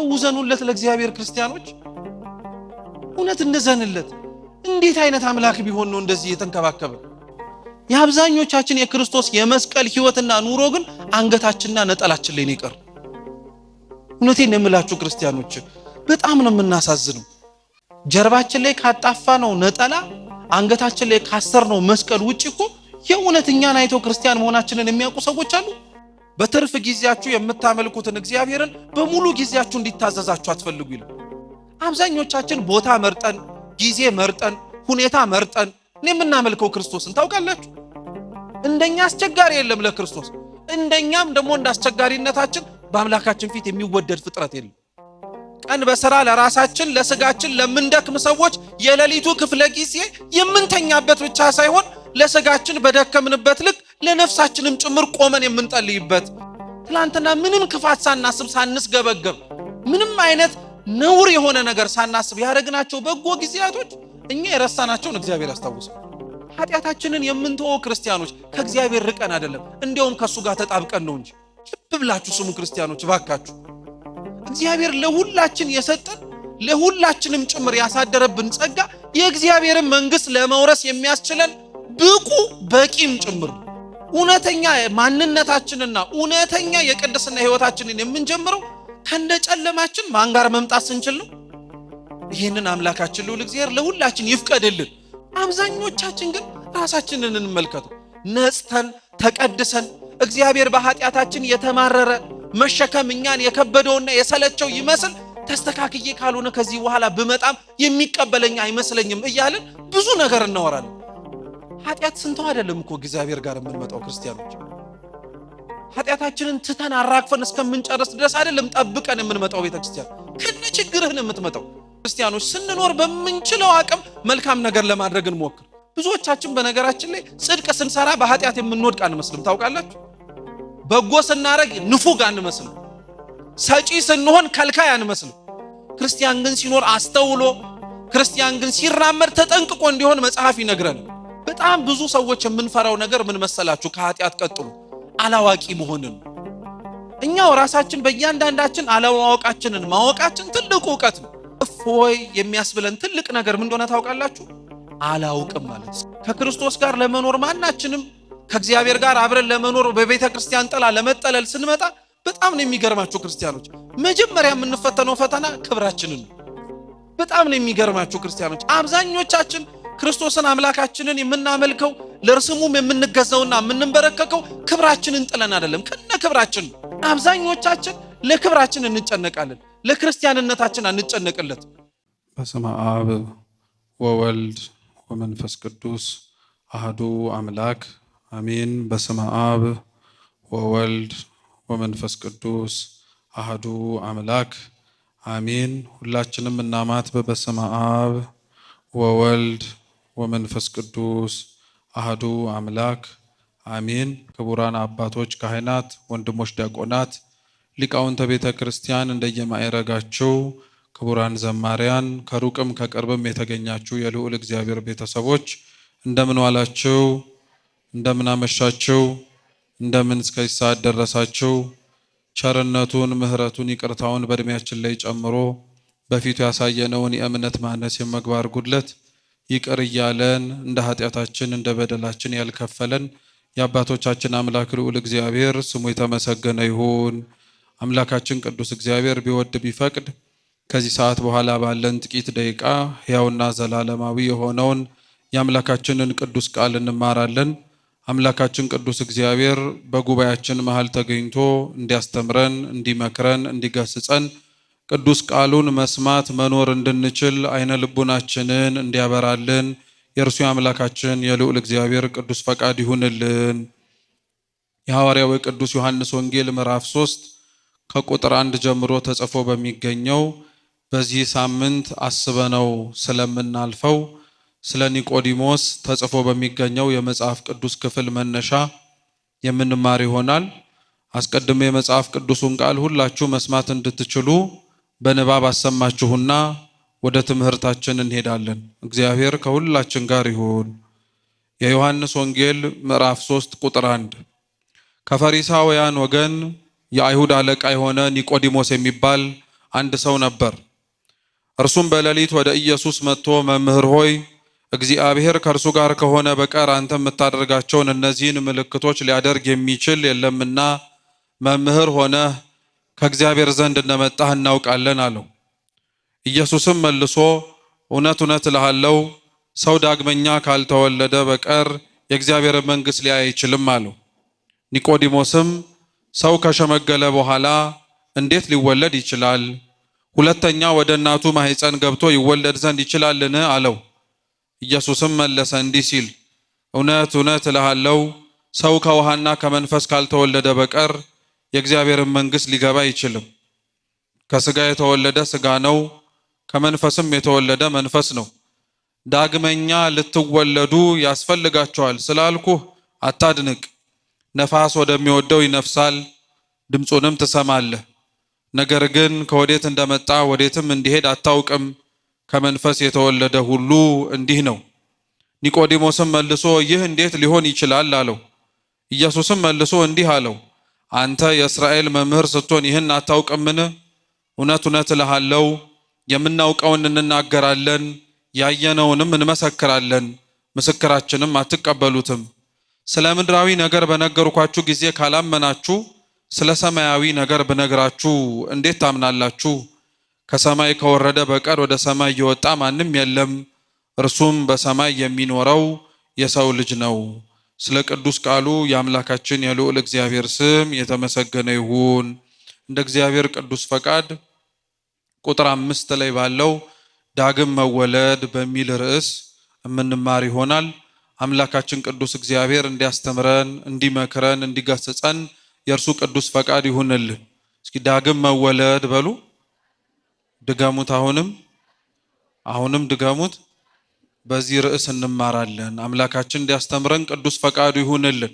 ተውዘኑለት ለእግዚአብሔር ክርስቲያኖች እውነት እንዘንለት። እንዴት አይነት አምላክ ቢሆን ነው እንደዚህ የተንከባከበ? የአብዛኞቻችን የክርስቶስ የመስቀል ህይወትና ኑሮ ግን አንገታችንና ነጠላችን ላይ ነው ይቀር። እውነቴን የምላችሁ ክርስቲያኖች በጣም ነው የምናሳዝነው። ጀርባችን ላይ ካጣፋ ነው ነጠላ አንገታችን ላይ ካሰር ነው መስቀል ውጪ እኮ የእውነተኛን አይተው ክርስቲያን መሆናችንን የሚያውቁ ሰዎች አሉ። በትርፍ ጊዜያችሁ የምታመልኩትን እግዚአብሔርን በሙሉ ጊዜያችሁ እንዲታዘዛችሁ አትፈልጉ ይላል። አብዛኞቻችን ቦታ መርጠን ጊዜ መርጠን ሁኔታ መርጠን የምናመልከው ክርስቶስን ታውቃላችሁ። እንደኛ አስቸጋሪ የለም ለክርስቶስ። እንደኛም ደግሞ እንዳስቸጋሪነታችን በአምላካችን ፊት የሚወደድ ፍጥረት የለም። ቀን በሥራ ለራሳችን ለስጋችን ለምንደክም ሰዎች የሌሊቱ ክፍለ ጊዜ የምንተኛበት ብቻ ሳይሆን ለስጋችን በደከምንበት ልክ ለነፍሳችንም ጭምር ቆመን የምንጠልይበት፣ ትላንትና ምንም ክፋት ሳናስብ ሳንስገበገብ ምንም አይነት ነውር የሆነ ነገር ሳናስብ ያደረግናቸው በጎ ጊዜያቶች እኛ የረሳናቸውን እግዚአብሔር ያስታውሳል። ኃጢአታችንን የምንተወው ክርስቲያኖች ከእግዚአብሔር ርቀን አይደለም፣ እንዲያውም ከሱ ጋር ተጣብቀን ነው እንጂ። ልብ ብላችሁ ስሙ ክርስቲያኖች ባካችሁ። እግዚአብሔር ለሁላችን የሰጠን ለሁላችንም ጭምር ያሳደረብን ጸጋ የእግዚአብሔርን መንግስት ለመውረስ የሚያስችለን ብቁ በቂም ጭምር። እውነተኛ ማንነታችንና እውነተኛ የቅድስና ህይወታችንን የምንጀምረው ከነጨለማችን ማን ጋር መምጣት ስንችል ነው። ይሄንን አምላካችን ልዑል እግዚአብሔር ለሁላችን ይፍቀድልን። አብዛኞቻችን ግን ራሳችንን እንመልከተው። ነጽተን ተቀድሰን እግዚአብሔር በኃጢአታችን የተማረረ መሸከም እኛን የከበደውና የሰለቸው ይመስል ተስተካክዬ ካልሆነ ከዚህ በኋላ ብመጣም የሚቀበለኝ አይመስለኝም እያልን ብዙ ነገር እናወራለን። ኃጢአት ስንተው አይደለም እኮ እግዚአብሔር ጋር የምንመጣው ክርስቲያኖች። ኃጢአታችንን ትተን አራግፈን እስከምንጨርስ ድረስ አይደለም ጠብቀን የምንመጣው ቤተክርስቲያን። ከነችግርህን የምትመጣው ክርስቲያኖች ስንኖር በምንችለው አቅም መልካም ነገር ለማድረግ እንሞክር። ብዙዎቻችን በነገራችን ላይ ጽድቅ ስንሰራ በኃጢአት የምንወድቅ አንመስልም ታውቃላችሁ። በጎ ስናረግ ንፉግ አንመስልም። ሰጪ ስንሆን ከልካይ አንመስልም። ክርስቲያን ግን ሲኖር አስተውሎ፣ ክርስቲያን ግን ሲራመድ ተጠንቅቆ እንዲሆን መጽሐፍ ይነግረናል። በጣም ብዙ ሰዎች የምንፈራው ነገር ምን መሰላችሁ? ከኃጢአት ቀጥሎ አላዋቂ መሆንን። እኛው ራሳችን በእያንዳንዳችን አለማወቃችንን ማወቃችን ትልቁ ዕውቀት ነው። እፎይ የሚያስብለን ትልቅ ነገር ምን እንደሆነ ታውቃላችሁ? አላውቅም ማለት። ከክርስቶስ ጋር ለመኖር ማናችንም ከእግዚአብሔር ጋር አብረን ለመኖር በቤተ ክርስቲያን ጥላ ለመጠለል ስንመጣ በጣም ነው የሚገርማችሁ ክርስቲያኖች። መጀመሪያ የምንፈተነው ፈተና ክብራችንን። በጣም ነው የሚገርማችሁ ክርስቲያኖች። አብዛኞቻችን ክርስቶስን አምላካችንን የምናመልከው ለርስሙም የምንገዛውና የምንበረከከው ክብራችንን ጥለን አይደለም፣ ከነ ክብራችን። አብዛኞቻችን ለክብራችን እንጨነቃለን፣ ለክርስቲያንነታችን አንጨነቅለት። በስመ አብ ወወልድ ወመንፈስ ቅዱስ አሐዱ አምላክ አሜን። በስመ አብ ወወልድ ወመንፈስ ቅዱስ አሐዱ አምላክ አሜን። ሁላችንም እናማት በስመ አብ ወወልድ ወመንፈስ ቅዱስ አሐዱ አምላክ አሜን። ክቡራን አባቶች ካህናት፣ ወንድሞች ዲያቆናት፣ ሊቃውንተ ቤተ ክርስቲያን እንደየማዕረጋችሁ፣ ክቡራን ዘማሪያን፣ ከሩቅም ከቅርብም የተገኛችሁ የልዑል እግዚአብሔር ቤተሰቦች እንደምን ዋላችሁ? እንደምን አመሻችሁ? እንደምን እስከዚህ ሰዓት ደረሳችሁ? ቸርነቱን ምሕረቱን ይቅርታውን በእድሜያችን ላይ ጨምሮ በፊቱ ያሳየነውን የእምነት ማነስ የመግባር ጉድለት ይቅር እያለን እንደ ኃጢአታችን እንደ በደላችን ያልከፈለን የአባቶቻችን አምላክ ልዑል እግዚአብሔር ስሙ የተመሰገነ ይሁን። አምላካችን ቅዱስ እግዚአብሔር ቢወድ ቢፈቅድ ከዚህ ሰዓት በኋላ ባለን ጥቂት ደቂቃ ሕያውና ዘላለማዊ የሆነውን የአምላካችንን ቅዱስ ቃል እንማራለን። አምላካችን ቅዱስ እግዚአብሔር በጉባኤያችን መሃል ተገኝቶ እንዲያስተምረን፣ እንዲመክረን፣ እንዲገስጸን ቅዱስ ቃሉን መስማት መኖር እንድንችል አይነ ልቡናችንን እንዲያበራልን የእርሱ የአምላካችን የልዑል እግዚአብሔር ቅዱስ ፈቃድ ይሁንልን። የሐዋርያው ቅዱስ ዮሐንስ ወንጌል ምዕራፍ 3 ከቁጥር 1 ጀምሮ ተጽፎ በሚገኘው በዚህ ሳምንት አስበነው ስለምናልፈው ስለ ኒቆዲሞስ ተጽፎ በሚገኘው የመጽሐፍ ቅዱስ ክፍል መነሻ የምንማር ይሆናል። አስቀድሜ የመጽሐፍ ቅዱሱን ቃል ሁላችሁ መስማት እንድትችሉ በንባብ አሰማችሁና ወደ ትምህርታችን እንሄዳለን። እግዚአብሔር ከሁላችን ጋር ይሁን። የዮሐንስ ወንጌል ምዕራፍ 3 ቁጥር 1 ከፈሪሳውያን ወገን የአይሁድ አለቃ የሆነ ኒቆዲሞስ የሚባል አንድ ሰው ነበር። እርሱም በሌሊት ወደ ኢየሱስ መጥቶ መምህር ሆይ እግዚአብሔር ከእርሱ ጋር ከሆነ በቀር አንተ የምታደርጋቸውን እነዚህን ምልክቶች ሊያደርግ የሚችል የለምና መምህር ሆነህ ከእግዚአብሔር ዘንድ እንደመጣህ እናውቃለን አለው። ኢየሱስም መልሶ እውነት እውነት እልሃለሁ ሰው ዳግመኛ ካልተወለደ በቀር የእግዚአብሔር መንግሥት ሊያይ አይችልም አለው። ኒቆዲሞስም ሰው ከሸመገለ በኋላ እንዴት ሊወለድ ይችላል? ሁለተኛ ወደ እናቱ ማኅፀን ገብቶ ይወለድ ዘንድ ይችላልን? አለው። ኢየሱስም መለሰ እንዲህ ሲል እውነት እውነት እልሃለሁ ሰው ከውሃና ከመንፈስ ካልተወለደ በቀር የእግዚአብሔርን መንግሥት ሊገባ አይችልም። ከሥጋ የተወለደ ሥጋ ነው፣ ከመንፈስም የተወለደ መንፈስ ነው። ዳግመኛ ልትወለዱ ያስፈልጋቸዋል ስላልኩህ አታድንቅ። ነፋስ ወደሚወደው ይነፍሳል፣ ድምፁንም ትሰማለህ፣ ነገር ግን ከወዴት እንደመጣ ወዴትም እንዲሄድ አታውቅም። ከመንፈስ የተወለደ ሁሉ እንዲህ ነው። ኒቆዲሞስም መልሶ ይህ እንዴት ሊሆን ይችላል አለው። ኢየሱስም መልሶ እንዲህ አለው አንተ የእስራኤል መምህር ስትሆን ይህን አታውቅምን? እውነት እውነት እልሃለሁ የምናውቀውን እንናገራለን፣ ያየነውንም እንመሰክራለን፣ ምስክራችንም አትቀበሉትም። ስለ ምድራዊ ነገር በነገርኳችሁ ጊዜ ካላመናችሁ ስለ ሰማያዊ ነገር ብነግራችሁ እንዴት ታምናላችሁ? ከሰማይ ከወረደ በቀር ወደ ሰማይ የወጣ ማንም የለም፣ እርሱም በሰማይ የሚኖረው የሰው ልጅ ነው። ስለ ቅዱስ ቃሉ የአምላካችን የልዑል እግዚአብሔር ስም የተመሰገነ ይሁን። እንደ እግዚአብሔር ቅዱስ ፈቃድ ቁጥር 5 ላይ ባለው ዳግም መወለድ በሚል ርዕስ የምንማር ይሆናል። አምላካችን ቅዱስ እግዚአብሔር እንዲያስተምረን፣ እንዲመክረን፣ እንዲገስጸን የእርሱ ቅዱስ ፈቃድ ይሁንልን። እስኪ ዳግም መወለድ በሉ። ድገሙት። አሁንም ድገሙት። በዚህ ርዕስ እንማራለን። አምላካችን እንዲያስተምረን ቅዱስ ፈቃዱ ይሁንልን።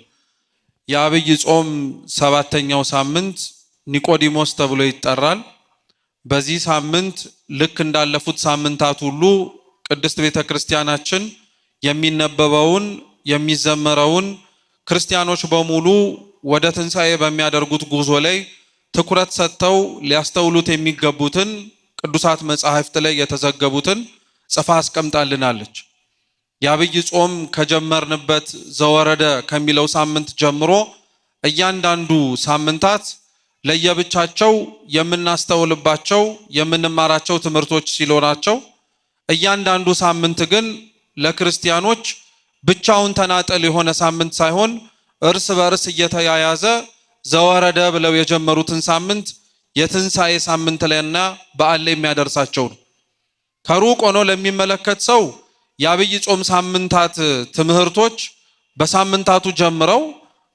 የአብይ ጾም 7ኛው ሳምንት ኒቆዲሞስ ተብሎ ይጠራል። በዚህ ሳምንት ልክ እንዳለፉት ሳምንታት ሁሉ ቅድስት ቤተ ክርስቲያናችን የሚነበበውን የሚዘመረውን ክርስቲያኖች በሙሉ ወደ ትንሣኤ በሚያደርጉት ጉዞ ላይ ትኩረት ሰጥተው ሊያስተውሉት የሚገቡትን ቅዱሳት መጻሕፍት ላይ የተዘገቡትን ጽፋ አስቀምጣልናለች። የአብይ ጾም ከጀመርንበት ዘወረደ ከሚለው ሳምንት ጀምሮ እያንዳንዱ ሳምንታት ለየብቻቸው የምናስተውልባቸው የምንማራቸው ትምህርቶች ሲኖራቸው፣ እያንዳንዱ ሳምንት ግን ለክርስቲያኖች ብቻውን ተናጠል የሆነ ሳምንት ሳይሆን እርስ በእርስ እየተያያዘ ዘወረደ ብለው የጀመሩትን ሳምንት የትንሣኤ ሳምንት ላይና በዓል ላይ የሚያደርሳቸው ነው። ከሩቅ ሆኖ ለሚመለከት ሰው የአብይ ጾም ሳምንታት ትምህርቶች በሳምንታቱ ጀምረው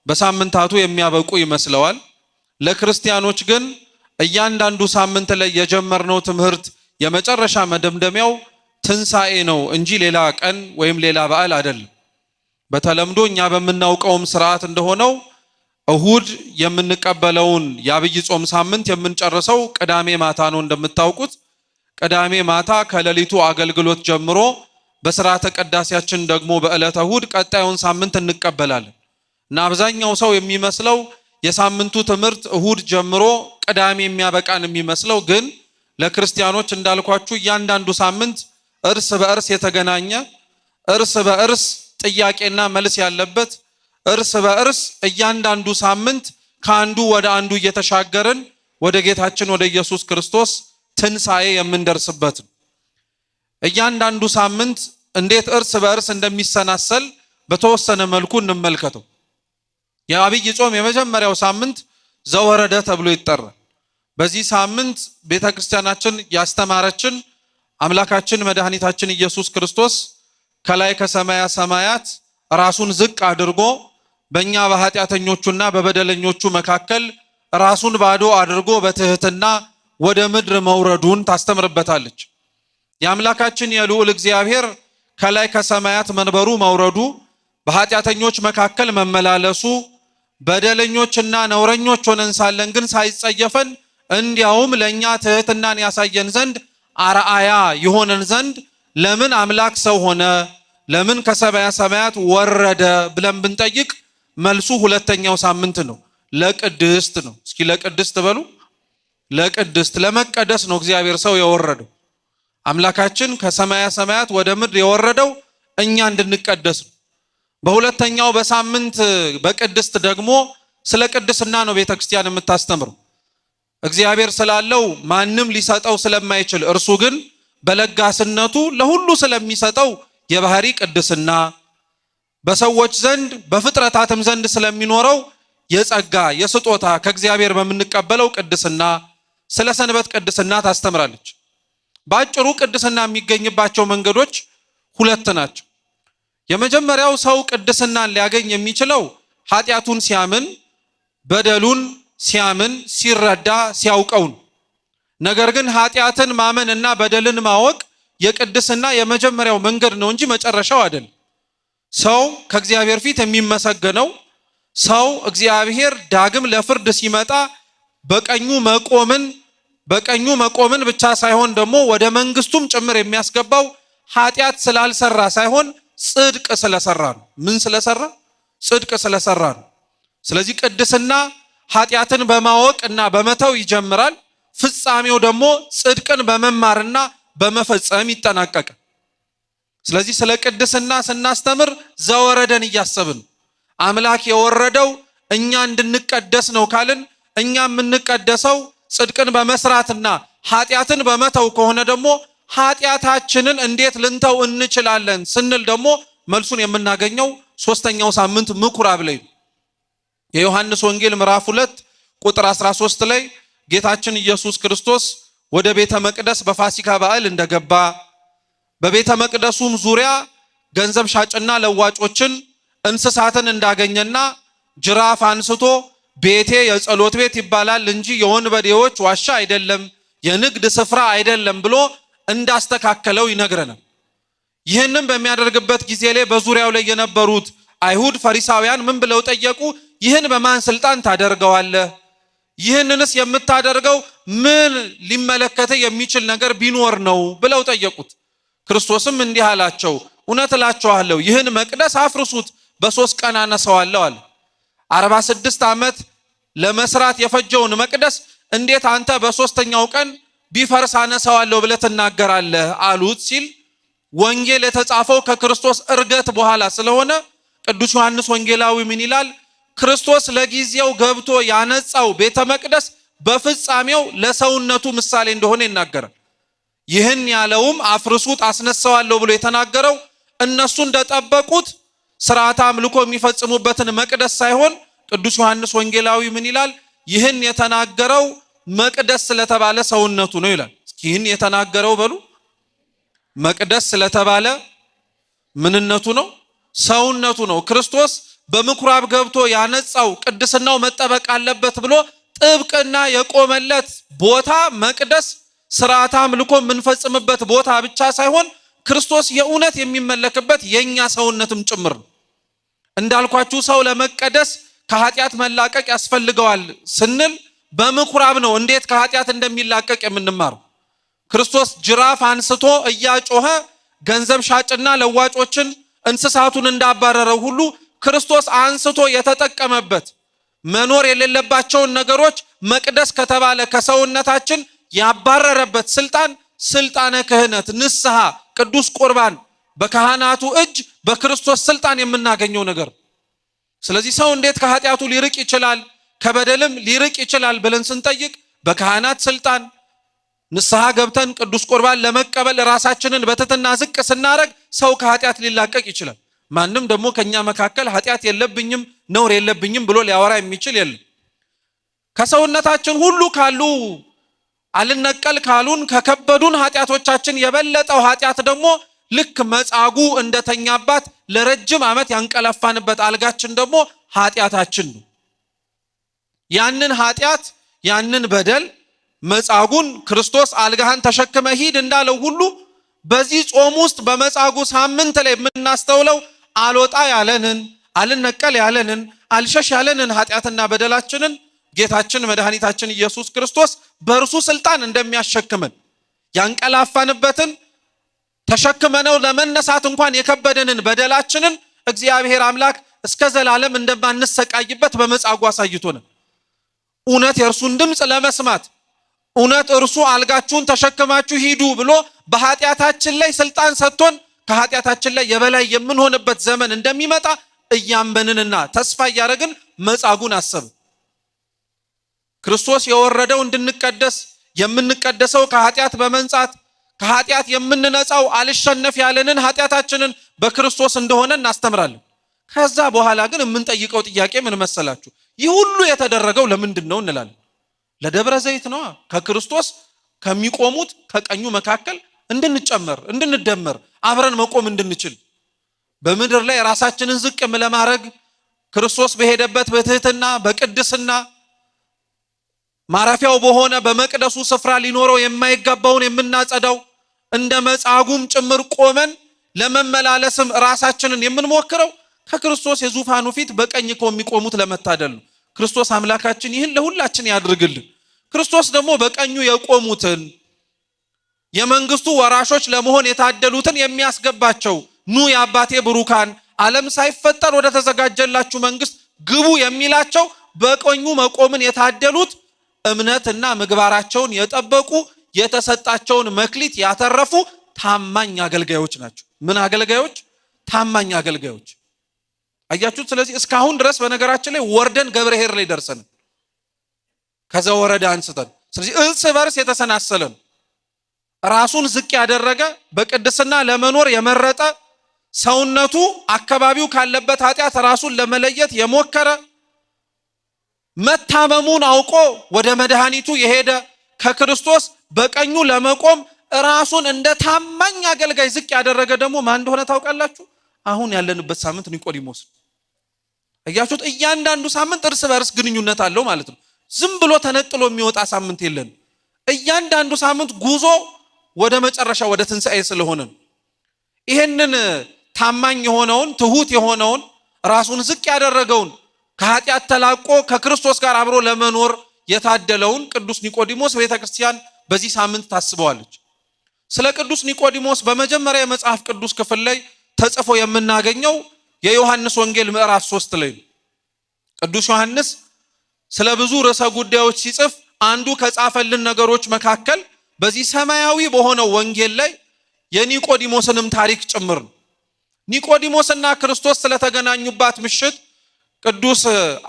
በሳምንታቱ የሚያበቁ ይመስለዋል። ለክርስቲያኖች ግን እያንዳንዱ ሳምንት ላይ የጀመርነው ትምህርት የመጨረሻ መደምደሚያው ትንሣኤ ነው እንጂ ሌላ ቀን ወይም ሌላ በዓል አይደለም። በተለምዶ እኛ በምናውቀውም ስርዓት እንደሆነው እሁድ የምንቀበለውን የአብይ ጾም ሳምንት የምንጨርሰው ቅዳሜ ማታ ነው። እንደምታውቁት ቅዳሜ ማታ ከሌሊቱ አገልግሎት ጀምሮ በስርዓተ ቅዳሴያችን ደግሞ በዕለተ እሁድ ቀጣዩን ሳምንት እንቀበላለን እና አብዛኛው ሰው የሚመስለው የሳምንቱ ትምህርት እሁድ ጀምሮ ቅዳሜ የሚያበቃን የሚመስለው፣ ግን ለክርስቲያኖች እንዳልኳችሁ እያንዳንዱ ሳምንት እርስ በእርስ የተገናኘ፣ እርስ በእርስ ጥያቄና መልስ ያለበት፣ እርስ በእርስ እያንዳንዱ ሳምንት ከአንዱ ወደ አንዱ እየተሻገርን ወደ ጌታችን ወደ ኢየሱስ ክርስቶስ ትንሣኤ የምንደርስበት ነው። እያንዳንዱ ሳምንት እንዴት እርስ በእርስ እንደሚሰናሰል በተወሰነ መልኩ እንመልከተው። የአብይ ጾም የመጀመሪያው ሳምንት ዘወረደ ተብሎ ይጠራል። በዚህ ሳምንት ቤተክርስቲያናችን ያስተማረችን አምላካችን መድኃኒታችን ኢየሱስ ክርስቶስ ከላይ ከሰማያ ሰማያት ራሱን ዝቅ አድርጎ በእኛ በኃጢአተኞቹና በበደለኞቹ መካከል ራሱን ባዶ አድርጎ በትህትና ወደ ምድር መውረዱን ታስተምርበታለች። የአምላካችን የልዑል እግዚአብሔር ከላይ ከሰማያት መንበሩ መውረዱ፣ በኃጢአተኞች መካከል መመላለሱ፣ በደለኞችና ነውረኞች ሆነን ሳለን ግን ሳይጸየፈን እንዲያውም ለእኛ ትህትናን ያሳየን ዘንድ አርአያ የሆነን ዘንድ ለምን አምላክ ሰው ሆነ፣ ለምን ከሰማያ ሰማያት ወረደ ብለን ብንጠይቅ መልሱ ሁለተኛው ሳምንት ነው። ለቅድስት ነው። እስኪ ለቅድስት በሉ። ለቅድስት ለመቀደስ ነው እግዚአብሔር ሰው የወረደው። አምላካችን ከሰማያ ሰማያት ወደ ምድር የወረደው እኛ እንድንቀደስ ነው። በሁለተኛው በሳምንት በቅድስት ደግሞ ስለ ቅድስና ነው ቤተክርስቲያን የምታስተምረው። እግዚአብሔር ስላለው ማንም ሊሰጠው ስለማይችል እርሱ ግን በለጋስነቱ ለሁሉ ስለሚሰጠው የባህሪ ቅድስና በሰዎች ዘንድ በፍጥረታትም ዘንድ ስለሚኖረው የጸጋ የስጦታ ከእግዚአብሔር በምንቀበለው ቅድስና ስለ ሰንበት ቅድስና ታስተምራለች። ባጭሩ ቅድስና የሚገኝባቸው መንገዶች ሁለት ናቸው። የመጀመሪያው ሰው ቅድስናን ሊያገኝ የሚችለው ኃጢአቱን ሲያምን፣ በደሉን ሲያምን፣ ሲረዳ፣ ሲያውቀው ነው። ነገር ግን ኃጢአትን ማመንና በደልን ማወቅ የቅድስና የመጀመሪያው መንገድ ነው እንጂ መጨረሻው አይደለም። ሰው ከእግዚአብሔር ፊት የሚመሰገነው ሰው እግዚአብሔር ዳግም ለፍርድ ሲመጣ በቀኙ መቆምን ብቻ ሳይሆን ደግሞ ወደ መንግስቱም ጭምር የሚያስገባው ኃጢአት ስላልሰራ ሳይሆን ጽድቅ ስለሰራ ነው። ምን ስለሰራ? ጽድቅ ስለሰራ ነው። ስለዚህ ቅድስና ኃጢአትን በማወቅ እና በመተው ይጀምራል። ፍጻሜው ደግሞ ጽድቅን በመማርና በመፈጸም ይጠናቀቃል። ስለዚህ ስለ ቅድስና ስናስተምር ዘወረደን እያሰብን አምላክ የወረደው እኛ እንድንቀደስ ነው ካልን እኛ የምንቀደሰው ጽድቅን በመስራትና ኃጢአትን በመተው ከሆነ ደግሞ ኃጢአታችንን እንዴት ልንተው እንችላለን ስንል ደግሞ መልሱን የምናገኘው ሶስተኛው ሳምንት ምኩራብ ላይ ነው። የዮሐንስ ወንጌል ምዕራፍ 2 ቁጥር 13 ላይ ጌታችን ኢየሱስ ክርስቶስ ወደ ቤተ መቅደስ በፋሲካ በዓል እንደገባ በቤተ መቅደሱም ዙሪያ ገንዘብ ሻጭና ለዋጮችን እንስሳትን እንዳገኘና ጅራፍ አንስቶ ቤቴ የጸሎት ቤት ይባላል እንጂ የወንበዴዎች ዋሻ አይደለም፣ የንግድ ስፍራ አይደለም ብሎ እንዳስተካከለው ይነግረናል። ይህንን በሚያደርግበት ጊዜ ላይ በዙሪያው ላይ የነበሩት አይሁድ ፈሪሳውያን ምን ብለው ጠየቁ? ይህን በማን ስልጣን ታደርገዋለህ? ይህንንስ የምታደርገው ምን ሊመለከተ የሚችል ነገር ቢኖር ነው ብለው ጠየቁት። ክርስቶስም እንዲህ አላቸው፣ እውነት እላችኋለሁ ይህን መቅደስ አፍርሱት፣ በ3 ቀን አነሳዋለሁ አለ። 46 ዓመት ለመስራት የፈጀውን መቅደስ እንዴት አንተ በ3ኛው ቀን ቢፈርስ አነሳዋለሁ ብለህ ትናገራለህ አሉት ሲል ወንጌል የተጻፈው ከክርስቶስ እርገት በኋላ ስለሆነ ቅዱስ ዮሐንስ ወንጌላዊ ምን ይላል? ክርስቶስ ለጊዜው ገብቶ ያነጻው ቤተ መቅደስ በፍጻሜው ለሰውነቱ ምሳሌ እንደሆነ ይናገራል። ይህን ያለውም አፍርሱት አስነሳዋለሁ ብሎ የተናገረው እነሱ እንደጠበቁት ስርዓተ አምልኮ የሚፈጽሙበትን መቅደስ ሳይሆን ቅዱስ ዮሐንስ ወንጌላዊ ምን ይላል? ይህን የተናገረው መቅደስ ስለተባለ ሰውነቱ ነው ይላል። ይህን የተናገረው በሉ መቅደስ ስለተባለ ምንነቱ ነው? ሰውነቱ ነው። ክርስቶስ በምኩራብ ገብቶ ያነጻው ቅድስናው መጠበቅ አለበት ብሎ ጥብቅና የቆመለት ቦታ መቅደስ ስርዓተ አምልኮ የምንፈጽምበት ቦታ ብቻ ሳይሆን ክርስቶስ የእውነት የሚመለክበት የኛ ሰውነትም ጭምር ነው። እንዳልኳችሁ ሰው ለመቀደስ ከኃጢአት መላቀቅ ያስፈልገዋል ስንል በምኩራብ ነው እንዴት ከኃጢአት እንደሚላቀቅ የምንማረው። ክርስቶስ ጅራፍ አንስቶ እያጮኸ ገንዘብ ሻጭና ለዋጮችን እንስሳቱን እንዳባረረው ሁሉ ክርስቶስ አንስቶ የተጠቀመበት መኖር የሌለባቸውን ነገሮች መቅደስ ከተባለ ከሰውነታችን ያባረረበት ስልጣነ ክህነት፣ ንስሐ፣ ቅዱስ ቁርባን በካህናቱ እጅ በክርስቶስ ስልጣን የምናገኘው ነገር። ስለዚህ ሰው እንዴት ከኃጢአቱ ሊርቅ ይችላል፣ ከበደልም ሊርቅ ይችላል ብለን ስንጠይቅ በካህናት ስልጣን ንስሐ ገብተን ቅዱስ ቁርባን ለመቀበል ራሳችንን በትህትና ዝቅ ስናደርግ ሰው ከኃጢአት ሊላቀቅ ይችላል። ማንም ደግሞ ከኛ መካከል ኃጢአት የለብኝም ነውር የለብኝም ብሎ ሊያወራ የሚችል የለም። ከሰውነታችን ሁሉ ካሉ አልነቀል ካሉን ከከበዱን ኃጢአቶቻችን የበለጠው ኃጢአት ደግሞ ልክ መጻጉዕ እንደተኛባት ለረጅም ዓመት ያንቀላፋንበት አልጋችን ደግሞ ኃጢአታችን ነው። ያንን ኃጢአት ያንን በደል መጻጉዕን ክርስቶስ አልጋህን ተሸክመ ሂድ እንዳለው ሁሉ በዚህ ጾም ውስጥ በመጻጉዕ ሳምንት ላይ የምናስተውለው አልወጣ ያለንን አልነቀል ያለንን አልሸሽ ያለንን ኃጢአትና በደላችንን ጌታችን መድኃኒታችን ኢየሱስ ክርስቶስ በእርሱ ስልጣን እንደሚያሸክመን ያንቀላፋንበትን ተሸክመነው ለመነሳት እንኳን የከበደንን በደላችንን እግዚአብሔር አምላክ እስከ ዘላለም እንደማንሰቃይበት በመጻጉዕ አሳይቶናል። እውነት የእርሱን ድምፅ ለመስማት እውነት እርሱ አልጋችሁን ተሸክማችሁ ሂዱ ብሎ በኃጢአታችን ላይ ስልጣን ሰጥቶን ከኃጢአታችን ላይ የበላይ የምንሆንበት ዘመን እንደሚመጣ እያመንንና ተስፋ እያደረግን መጻጉዕን አሰብን። ክርስቶስ የወረደው እንድንቀደስ፣ የምንቀደሰው ከኃጢአት በመንጻት ከኃጢአት የምንነጻው አልሸነፍ ያለንን ኃጢአታችንን በክርስቶስ እንደሆነ እናስተምራለን። ከዛ በኋላ ግን የምንጠይቀው ጥያቄ ምን መሰላችሁ? ይህ ሁሉ የተደረገው ለምንድን ነው እንላለን። ለደብረ ዘይት ነው። ከክርስቶስ ከሚቆሙት ከቀኙ መካከል እንድንጨመር፣ እንድንደመር፣ አብረን መቆም እንድንችል፣ በምድር ላይ ራሳችንን ዝቅ ለማድረግ ክርስቶስ በሄደበት በትህትና በቅድስና ማረፊያው በሆነ በመቅደሱ ስፍራ ሊኖረው የማይገባውን የምናጸዳው እንደ መጻጉዕም ጭምር ቆመን ለመመላለስም ራሳችንን የምንሞክረው ከክርስቶስ የዙፋኑ ፊት በቀኝ ከሚቆሙት ለመታደል ነው። ክርስቶስ አምላካችን ይህን ለሁላችን ያድርግልን። ክርስቶስ ደግሞ በቀኙ የቆሙትን የመንግስቱ ወራሾች ለመሆን የታደሉትን የሚያስገባቸው ኑ የአባቴ ብሩካን ዓለም ሳይፈጠር ወደ ተዘጋጀላችሁ መንግስት ግቡ የሚላቸው በቀኙ መቆምን የታደሉት እምነትና ምግባራቸውን የጠበቁ የተሰጣቸውን መክሊት ያተረፉ ታማኝ አገልጋዮች ናቸው። ምን አገልጋዮች? ታማኝ አገልጋዮች። አያችሁት? ስለዚህ እስካሁን ድረስ በነገራችን ላይ ወርደን ገብርኄር ላይ ደርሰን ከዛ ወረዳ አንስተን፣ ስለዚህ እርስ በርስ የተሰናሰለን ራሱን ዝቅ ያደረገ በቅድስና ለመኖር የመረጠ ሰውነቱ አካባቢው ካለበት ኃጢአት ራሱን ለመለየት የሞከረ መታመሙን አውቆ ወደ መድኃኒቱ የሄደ ከክርስቶስ በቀኙ ለመቆም ራሱን እንደ ታማኝ አገልጋይ ዝቅ ያደረገ ደግሞ ማን እንደሆነ ታውቃላችሁ? አሁን ያለንበት ሳምንት ኒቆዲሞስ። አያችሁት? እያንዳንዱ ሳምንት እርስ በርስ ግንኙነት አለው ማለት ነው። ዝም ብሎ ተነጥሎ የሚወጣ ሳምንት የለን። እያንዳንዱ ሳምንት ጉዞ ወደ መጨረሻ ወደ ትንሣኤ ስለሆነ ይሄንን ታማኝ የሆነውን ትሁት የሆነውን ራሱን ዝቅ ያደረገውን ከኃጢአት ተላቆ ከክርስቶስ ጋር አብሮ ለመኖር የታደለውን ቅዱስ ኒቆዲሞስ ቤተክርስቲያን በዚህ ሳምንት ታስበዋለች። ስለ ቅዱስ ኒቆዲሞስ በመጀመሪያ የመጽሐፍ ቅዱስ ክፍል ላይ ተጽፎ የምናገኘው የዮሐንስ ወንጌል ምዕራፍ 3 ላይ ነው። ቅዱስ ዮሐንስ ስለ ብዙ ርዕሰ ጉዳዮች ሲጽፍ አንዱ ከጻፈልን ነገሮች መካከል በዚህ ሰማያዊ በሆነው ወንጌል ላይ የኒቆዲሞስንም ታሪክ ጭምር ነው። ኒቆዲሞስና ክርስቶስ ስለተገናኙባት ምሽት ቅዱስ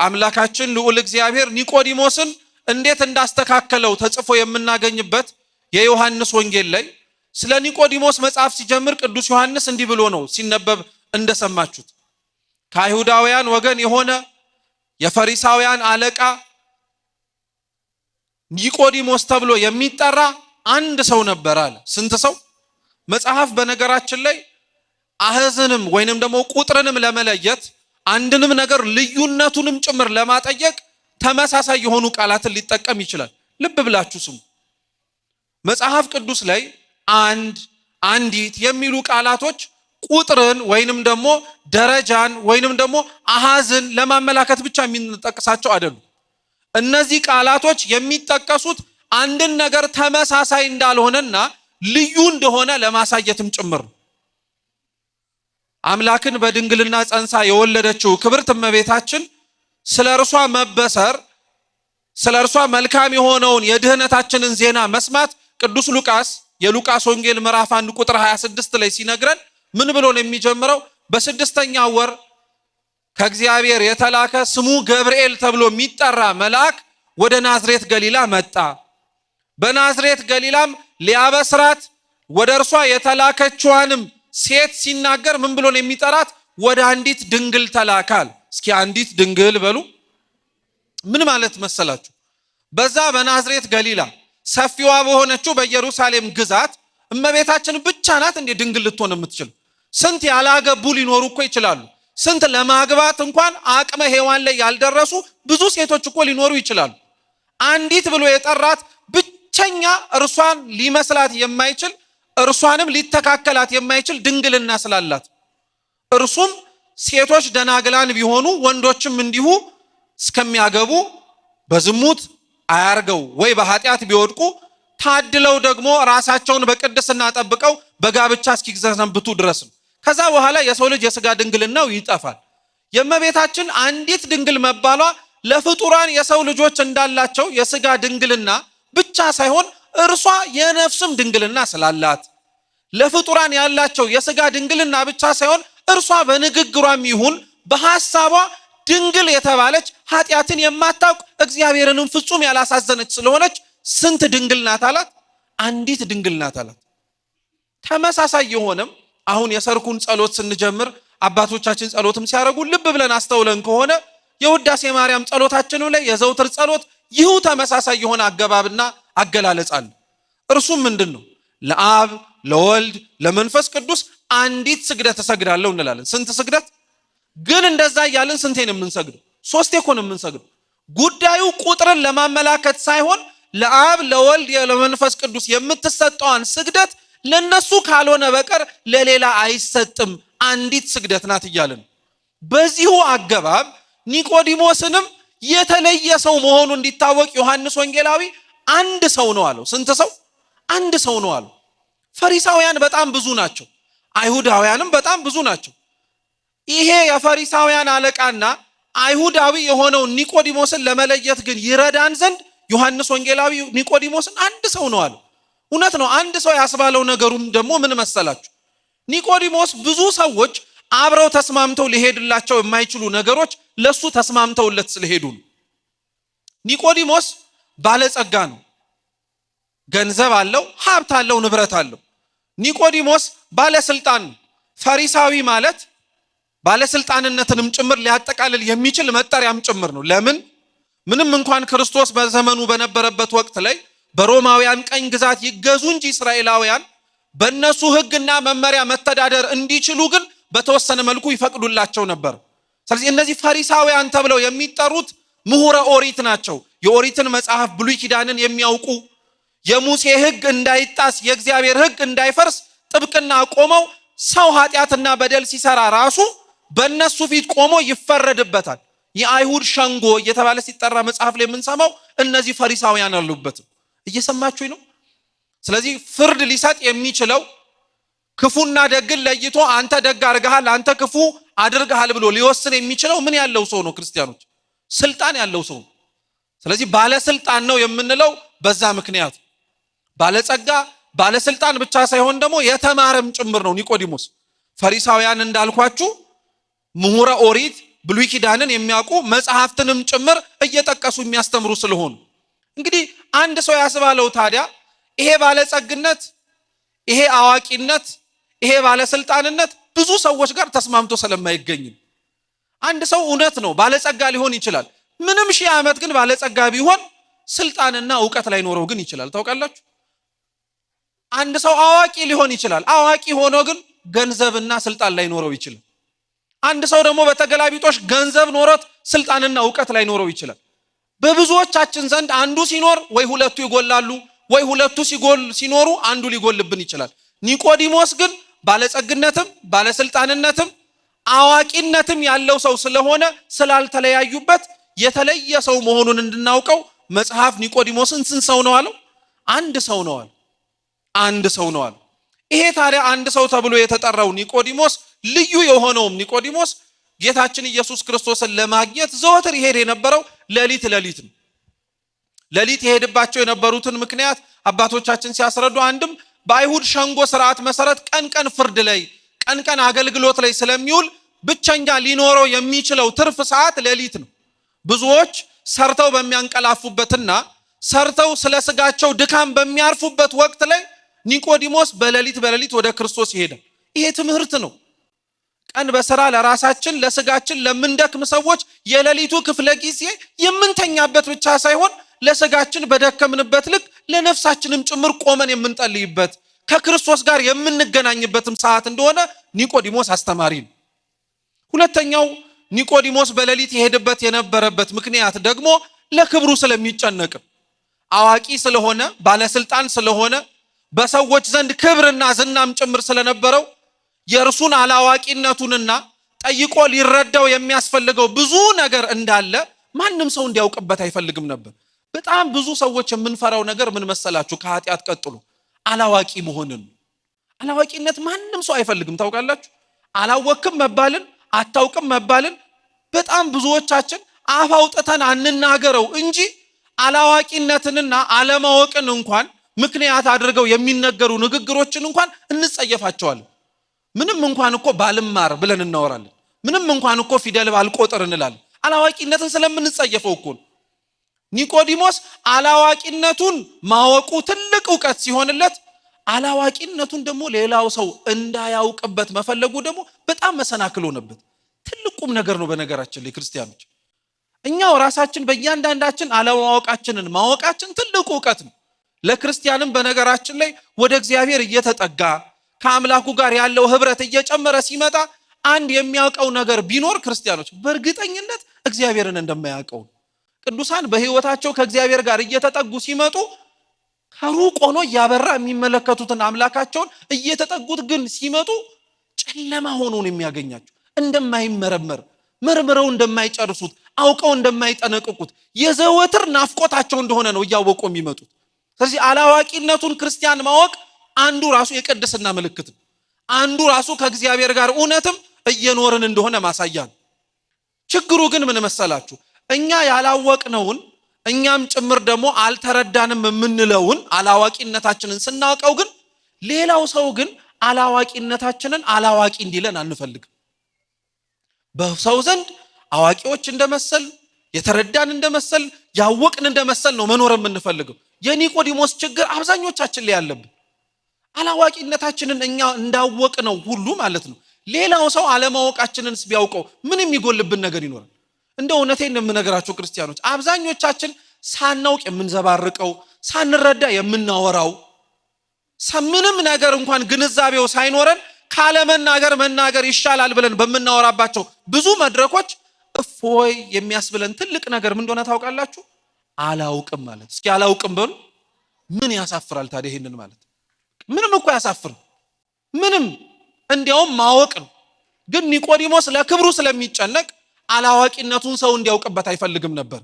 አምላካችን ልዑል እግዚአብሔር ኒቆዲሞስን እንዴት እንዳስተካከለው ተጽፎ የምናገኝበት የዮሐንስ ወንጌል ላይ ስለ ኒቆዲሞስ መጽሐፍ ሲጀምር ቅዱስ ዮሐንስ እንዲህ ብሎ ነው ሲነበብ እንደሰማችሁት። ከአይሁዳውያን ወገን የሆነ የፈሪሳውያን አለቃ ኒቆዲሞስ ተብሎ የሚጠራ አንድ ሰው ነበር አለ። ስንት ሰው? መጽሐፍ በነገራችን ላይ አህዝንም ወይንም ደግሞ ቁጥርንም ለመለየት አንድንም ነገር ልዩነቱንም ጭምር ለማጠየቅ ተመሳሳይ የሆኑ ቃላትን ሊጠቀም ይችላል። ልብ ብላችሁ ስሙ። መጽሐፍ ቅዱስ ላይ አንድ፣ አንዲት የሚሉ ቃላቶች ቁጥርን ወይንም ደግሞ ደረጃን ወይንም ደግሞ አሃዝን ለማመላከት ብቻ የሚጠቅሳቸው አይደሉም። እነዚህ ቃላቶች የሚጠቀሱት አንድን ነገር ተመሳሳይ እንዳልሆነና ልዩ እንደሆነ ለማሳየትም ጭምር ነው። አምላክን በድንግልና ጸንሳ የወለደችው ክብርት እመቤታችን ስለ እርሷ መበሰር፣ ስለ እርሷ መልካም የሆነውን የድህነታችንን ዜና መስማት ቅዱስ ሉቃስ የሉቃስ ወንጌል ምዕራፍ 1 ቁጥር 26 ላይ ሲነግረን ምን ብሎ ነው የሚጀምረው? በስድስተኛው ወር ከእግዚአብሔር የተላከ ስሙ ገብርኤል ተብሎ የሚጠራ መልአክ ወደ ናዝሬት ገሊላ መጣ። በናዝሬት ገሊላም ሊያበስራት ወደ እርሷ የተላከችዋንም ሴት ሲናገር ምን ብሎ ነው የሚጠራት? ወደ አንዲት ድንግል ተላካል። እስኪ አንዲት ድንግል በሉ። ምን ማለት መሰላችሁ? በዛ በናዝሬት ገሊላ ሰፊዋ በሆነችው በኢየሩሳሌም ግዛት እመቤታችን ብቻ ናት እንዴ ድንግል ልትሆን የምትችል? ስንት ያላገቡ ሊኖሩ እኮ ይችላሉ። ስንት ለማግባት እንኳን አቅመ ሔዋን ላይ ያልደረሱ ብዙ ሴቶች እኮ ሊኖሩ ይችላሉ። አንዲት ብሎ የጠራት ብቸኛ እርሷን ሊመስላት የማይችል እርሷንም ሊተካከላት የማይችል ድንግልና ስላላት፣ እርሱም ሴቶች ደናግላን ቢሆኑ ወንዶችም እንዲሁ እስከሚያገቡ በዝሙት አያርገው ወይ በኃጢአት ቢወድቁ ታድለው ደግሞ ራሳቸውን በቅድስና ጠብቀው በጋብቻ እስኪሰነብቱ ድረስ ነው። ከዛ በኋላ የሰው ልጅ የሥጋ ድንግልናው ይጠፋል። የእመቤታችን አንዲት ድንግል መባሏ ለፍጡራን የሰው ልጆች እንዳላቸው የሥጋ ድንግልና ብቻ ሳይሆን እርሷ የነፍስም ድንግልና ስላላት ለፍጡራን ያላቸው የሥጋ ድንግልና ብቻ ሳይሆን እርሷ በንግግሯም ይሁን በሐሳቧ ድንግል የተባለች ኃጢአትን የማታውቅ እግዚአብሔርንም ፍጹም ያላሳዘነች ስለሆነች ስንት ድንግል ናት አላት? አንዲት ድንግል ናት አላት። ተመሳሳይ የሆነም አሁን የሰርኩን ጸሎት ስንጀምር አባቶቻችን ጸሎትም ሲያደርጉ ልብ ብለን አስተውለን ከሆነ የውዳሴ ማርያም ጸሎታችንም ላይ የዘውትር ጸሎት ይሁ ተመሳሳይ የሆነ አገባብና አገላለጽ አለ። እርሱም ምንድን ነው? ለአብ ለወልድ ለመንፈስ ቅዱስ አንዲት ስግደት እሰግዳለሁ እንላለን። ስንት ስግደት ግን? እንደዛ እያልን ስንቴ ነው የምንሰግደው? ሶስቴ እኮ ነው የምንሰግደው። ጉዳዩ ቁጥርን ለማመላከት ሳይሆን ለአብ ለወልድ ለመንፈስ ቅዱስ የምትሰጠዋን ስግደት ለነሱ ካልሆነ በቀር ለሌላ አይሰጥም፣ አንዲት ስግደት ናት እያልን በዚሁ አገባብ ኒቆዲሞስንም የተለየ ሰው መሆኑ እንዲታወቅ ዮሐንስ ወንጌላዊ አንድ ሰው ነው አለው። ስንት ሰው? አንድ ሰው ነው አለው። ፈሪሳውያን በጣም ብዙ ናቸው፣ አይሁዳውያንም በጣም ብዙ ናቸው። ይሄ የፈሪሳውያን አለቃና አይሁዳዊ የሆነው ኒቆዲሞስን ለመለየት ግን ይረዳን ዘንድ ዮሐንስ ወንጌላዊ ኒቆዲሞስን አንድ ሰው ነው አለው። እውነት ነው። አንድ ሰው ያስባለው ነገሩም ደግሞ ምን መሰላችሁ? ኒቆዲሞስ ብዙ ሰዎች አብረው ተስማምተው ሊሄድላቸው የማይችሉ ነገሮች ለሱ ተስማምተውለት ስለሄዱ ነው። ኒቆዲሞስ ባለጸጋ ነው፣ ገንዘብ አለው፣ ሀብት አለው፣ ንብረት አለው። ኒቆዲሞስ ባለስልጣን ነው። ፈሪሳዊ ማለት ባለስልጣንነትንም ጭምር ሊያጠቃልል የሚችል መጠሪያም ጭምር ነው። ለምን? ምንም እንኳን ክርስቶስ በዘመኑ በነበረበት ወቅት ላይ በሮማውያን ቀኝ ግዛት ይገዙ እንጂ እስራኤላውያን በእነሱ ሕግና መመሪያ መተዳደር እንዲችሉ ግን በተወሰነ መልኩ ይፈቅዱላቸው ነበር። ስለዚህ እነዚህ ፈሪሳውያን ተብለው የሚጠሩት ምሁረ ኦሪት ናቸው። የኦሪትን መጽሐፍ ብሉይ ኪዳንን የሚያውቁ የሙሴ ሕግ እንዳይጣስ የእግዚአብሔር ሕግ እንዳይፈርስ ጥብቅና ቆመው ሰው ኃጢአትና በደል ሲሰራ ራሱ በእነሱ ፊት ቆሞ ይፈረድበታል። የአይሁድ ሸንጎ እየተባለ ሲጠራ መጽሐፍ ላይ የምንሰማው እነዚህ ፈሪሳውያን አሉበትም። እየሰማችሁኝ ነው? ስለዚህ ፍርድ ሊሰጥ የሚችለው ክፉና ደግን ለይቶ አንተ ደግ አድርገሃል፣ አንተ ክፉ አድርገሃል ብሎ ሊወስን የሚችለው ምን ያለው ሰው ነው? ክርስቲያኖች፣ ስልጣን ያለው ሰው። ስለዚህ ባለስልጣን ነው የምንለው በዛ ምክንያት። ባለጸጋ ባለስልጣን ብቻ ሳይሆን ደግሞ የተማረም ጭምር ነው ኒቆዲሞስ። ፈሪሳውያን እንዳልኳችሁ ምሁረ ኦሪት ብሉይ ኪዳንን የሚያውቁ መጽሐፍትንም ጭምር እየጠቀሱ የሚያስተምሩ ስለሆኑ እንግዲህ አንድ ሰው ያስባለው ታዲያ ይሄ ባለጸግነት፣ ይሄ አዋቂነት፣ ይሄ ባለስልጣንነት ብዙ ሰዎች ጋር ተስማምቶ ስለማይገኝ አንድ ሰው እውነት ነው ባለጸጋ ሊሆን ይችላል። ምንም ሺህ ዓመት ግን ባለጸጋ ቢሆን ስልጣንና ዕውቀት ላይኖረው ግን ይችላል። ታውቃላችሁ? አንድ ሰው አዋቂ ሊሆን ይችላል። አዋቂ ሆኖ ግን ገንዘብና ስልጣን ላይኖረው ይችላል። አንድ ሰው ደግሞ በተገላቢጦሽ ገንዘብ ኖሮት ስልጣንና ዕውቀት ላይኖረው ይችላል። በብዙዎቻችን ዘንድ አንዱ ሲኖር ወይ ሁለቱ ይጎላሉ፣ ወይ ሁለቱ ሲኖሩ አንዱ ሊጎልብን ይችላል። ኒቆዲሞስ ግን ባለጸግነትም ባለስልጣንነትም አዋቂነትም ያለው ሰው ስለሆነ ስላልተለያዩበት የተለየ ሰው መሆኑን እንድናውቀው መጽሐፍ ኒቆዲሞስን ስንት ሰው ነው አለው? አንድ ሰው ነው አለው። አንድ ሰው ነው አለው። ይሄ ታዲያ አንድ ሰው ተብሎ የተጠራው ኒቆዲሞስ ልዩ የሆነውም ኒቆዲሞስ ጌታችን ኢየሱስ ክርስቶስን ለማግኘት ዘወትር ይሄድ የነበረው ሌሊት ነው። ሌሊት ይሄድባቸው የነበሩትን ምክንያት አባቶቻችን ሲያስረዱ አንድም በአይሁድ ሸንጎ ስርዓት መሰረት ቀን ፍርድ ላይ ቀን አገልግሎት ላይ ስለሚውል ብቸኛ ሊኖረው የሚችለው ትርፍ ሰዓት ሌሊት ነው። ብዙዎች ሰርተው በሚያንቀላፉበትና ሰርተው ስለ ስጋቸው ድካም በሚያርፉበት ወቅት ላይ ኒቆዲሞስ በሌሊት ወደ ክርስቶስ ይሄዳል። ይሄ ትምህርት ነው። ቀን በስራ ለራሳችን ለስጋችን ለምንደክም ሰዎች የሌሊቱ ክፍለ ጊዜ የምንተኛበት ብቻ ሳይሆን ለስጋችን በደከምንበት ልክ ለነፍሳችንም ጭምር ቆመን የምንጠልይበት ከክርስቶስ ጋር የምንገናኝበትም ሰዓት እንደሆነ ኒቆዲሞስ አስተማሪ ነው። ሁለተኛው ኒቆዲሞስ በሌሊት ይሄድበት የነበረበት ምክንያት ደግሞ ለክብሩ ስለሚጨነቅ አዋቂ ስለሆነ ባለስልጣን ስለሆነ በሰዎች ዘንድ ክብርና ዝናም ጭምር ስለነበረው የእርሱን አላዋቂነቱንና ጠይቆ ሊረዳው የሚያስፈልገው ብዙ ነገር እንዳለ ማንም ሰው እንዲያውቅበት አይፈልግም ነበር። በጣም ብዙ ሰዎች የምንፈራው ነገር ምን መሰላችሁ? ከኃጢአት ቀጥሎ አላዋቂ መሆንን። አላዋቂነት ማንም ሰው አይፈልግም። ታውቃላችሁ? አላወቅም መባልን፣ አታውቅም መባልን በጣም ብዙዎቻችን አፍ አውጥተን አንናገረው እንጂ አላዋቂነትንና አለማወቅን እንኳን ምክንያት አድርገው የሚነገሩ ንግግሮችን እንኳን እንጸየፋቸዋለን። ምንም እንኳን እኮ ባልማር ብለን እናወራለን። ምንም እንኳን እኮ ፊደል ባልቆጥር እንላለን። አላዋቂነትን ስለምንጸየፈው እኮ ነው። ኒቆዲሞስ አላዋቂነቱን ማወቁ ትልቅ ዕውቀት ሲሆንለት፣ አላዋቂነቱን ደግሞ ሌላው ሰው እንዳያውቅበት መፈለጉ ደግሞ በጣም መሰናክል ሆነበት። ትልቁም ነገር ነው። በነገራችን ላይ ክርስቲያኖች እኛው ራሳችን በእያንዳንዳችን አለማወቃችንን ማወቃችን ትልቁ ዕውቀት ነው። ለክርስቲያንም በነገራችን ላይ ወደ እግዚአብሔር እየተጠጋ ከአምላኩ ጋር ያለው ህብረት እየጨመረ ሲመጣ አንድ የሚያውቀው ነገር ቢኖር ክርስቲያኖች በእርግጠኝነት እግዚአብሔርን እንደማያውቀው። ቅዱሳን በህይወታቸው ከእግዚአብሔር ጋር እየተጠጉ ሲመጡ ከሩቅ ሆኖ እያበራ የሚመለከቱትን አምላካቸውን እየተጠጉት ግን ሲመጡ ጨለማ ሆኖ ነው የሚያገኛቸው። እንደማይመረመር መርምረው እንደማይጨርሱት አውቀው እንደማይጠነቅቁት የዘወትር ናፍቆታቸው እንደሆነ ነው እያወቁ የሚመጡት። ስለዚህ አላዋቂነቱን ክርስቲያን ማወቅ አንዱ ራሱ የቅድስና ምልክት ነው። አንዱ ራሱ ከእግዚአብሔር ጋር እውነትም እየኖርን እንደሆነ ማሳያ ነው። ችግሩ ግን ምን መሰላችሁ? እኛ ያላወቅነውን እኛም ጭምር ደግሞ አልተረዳንም የምንለውን አላዋቂነታችንን ስናውቀው ግን ሌላው ሰው ግን አላዋቂነታችንን አላዋቂ እንዲለን አንፈልግም። በሰው ዘንድ አዋቂዎች እንደመሰል የተረዳን እንደመሰል ያወቅን እንደመሰል ነው መኖር የምንፈልገው። የኒቆዲሞስ ችግር አብዛኞቻችን ላይ ያለብን አላዋቂነታችንን እኛ እንዳወቅነው ሁሉ ማለት ነው ሌላው ሰው አለማወቃችንን ቢያውቀው ምን የሚጎልብን ነገር ይኖራል? እንደ እውነቴን የምነግራችሁ ክርስቲያኖች አብዛኞቻችን ሳናውቅ የምንዘባርቀው ሳንረዳ የምናወራው ምንም ነገር እንኳን ግንዛቤው ሳይኖረን ካለመናገር መናገር ይሻላል ብለን በምናወራባቸው ብዙ መድረኮች እፎይ የሚያስብለን ትልቅ ነገር ምን እንደሆነ ታውቃላችሁ? አላውቅም ማለት። እስኪ አላውቅም በሉ። ምን ያሳፍራል ታዲያ? ይሄንን ማለት ምንም እኮ ያሳፍር ምንም፣ እንዲያውም ማወቅ ነው። ግን ኒቆዲሞስ ለክብሩ ስለሚጨነቅ አላዋቂነቱን ሰው እንዲያውቅበት አይፈልግም ነበር።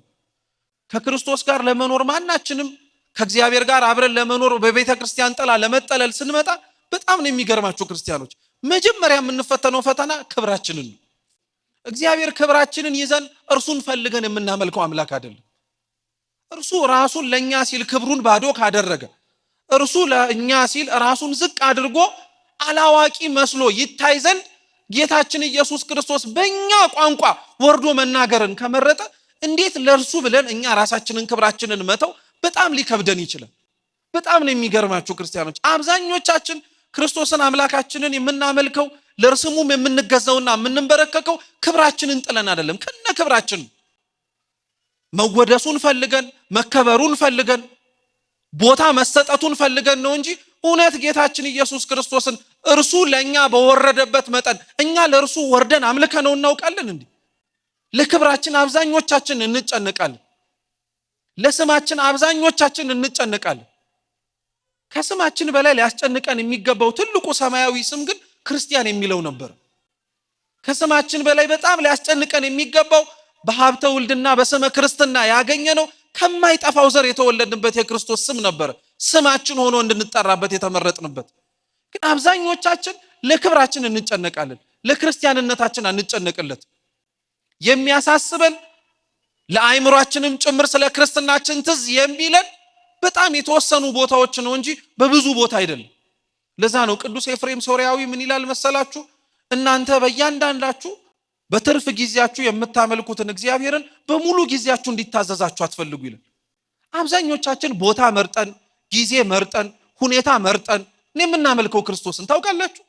ከክርስቶስ ጋር ለመኖር ማናችንም ከእግዚአብሔር ጋር አብረን ለመኖር በቤተ ክርስቲያን ጥላ ለመጠለል ስንመጣ በጣም ነው የሚገርማችሁ ክርስቲያኖች፣ መጀመሪያ የምንፈተነው ፈተና ክብራችንን ነው። እግዚአብሔር ክብራችንን ይዘን እርሱን ፈልገን የምናመልከው አምላክ አይደለም። እርሱ ራሱን ለኛ ሲል ክብሩን ባዶ ካደረገ፣ እርሱ ለኛ ሲል ራሱን ዝቅ አድርጎ አላዋቂ መስሎ ይታይ ዘንድ ጌታችን ኢየሱስ ክርስቶስ በእኛ ቋንቋ ወርዶ መናገርን ከመረጠ እንዴት ለእርሱ ብለን እኛ ራሳችንን ክብራችንን መተው በጣም ሊከብደን ይችላል። በጣም ነው የሚገርማችሁ ክርስቲያኖች፣ አብዛኞቻችን ክርስቶስን አምላካችንን የምናመልከው ለእርሱም የምንገዛውና የምንበረከከው ክብራችንን ጥለን አይደለም። ከነ ክብራችን መወደሱን ፈልገን መከበሩን ፈልገን ቦታ መሰጠቱን ፈልገን ነው እንጂ እውነት ጌታችን ኢየሱስ ክርስቶስን እርሱ ለኛ በወረደበት መጠን እኛ ለእርሱ ወርደን አምልከነው እናውቃለን እንዴ? ለክብራችን አብዛኞቻችን እንጨነቃለን። ለስማችን አብዛኞቻችን እንጨነቃለን። ከስማችን በላይ ሊያስጨንቀን የሚገባው ትልቁ ሰማያዊ ስም ግን ክርስቲያን የሚለው ነበር። ከስማችን በላይ በጣም ሊያስጨንቀን የሚገባው በሀብተ ውልድና በስመ ክርስትና ያገኘነው ከማይጠፋው ዘር የተወለድንበት የክርስቶስ ስም ነበር። ስማችን ሆኖ እንድንጠራበት የተመረጥንበት። ግን አብዛኞቻችን ለክብራችን እንጨነቃለን፣ ለክርስቲያንነታችን አንጨነቅለት። የሚያሳስበን ለአይምሯችንም ጭምር ስለ ክርስትናችን ትዝ የሚለን በጣም የተወሰኑ ቦታዎች ነው እንጂ በብዙ ቦታ አይደለም። ለዛ ነው ቅዱስ ኤፍሬም ሶርያዊ ምን ይላል መሰላችሁ? እናንተ በእያንዳንዳችሁ በትርፍ ጊዜያችሁ የምታመልኩትን እግዚአብሔርን በሙሉ ጊዜያችሁ እንዲታዘዛችሁ አትፈልጉ ይላል። አብዛኞቻችን ቦታ መርጠን ጊዜ መርጠን ሁኔታ መርጠን ነው የምናመልከው ክርስቶስን ታውቃላችሁ።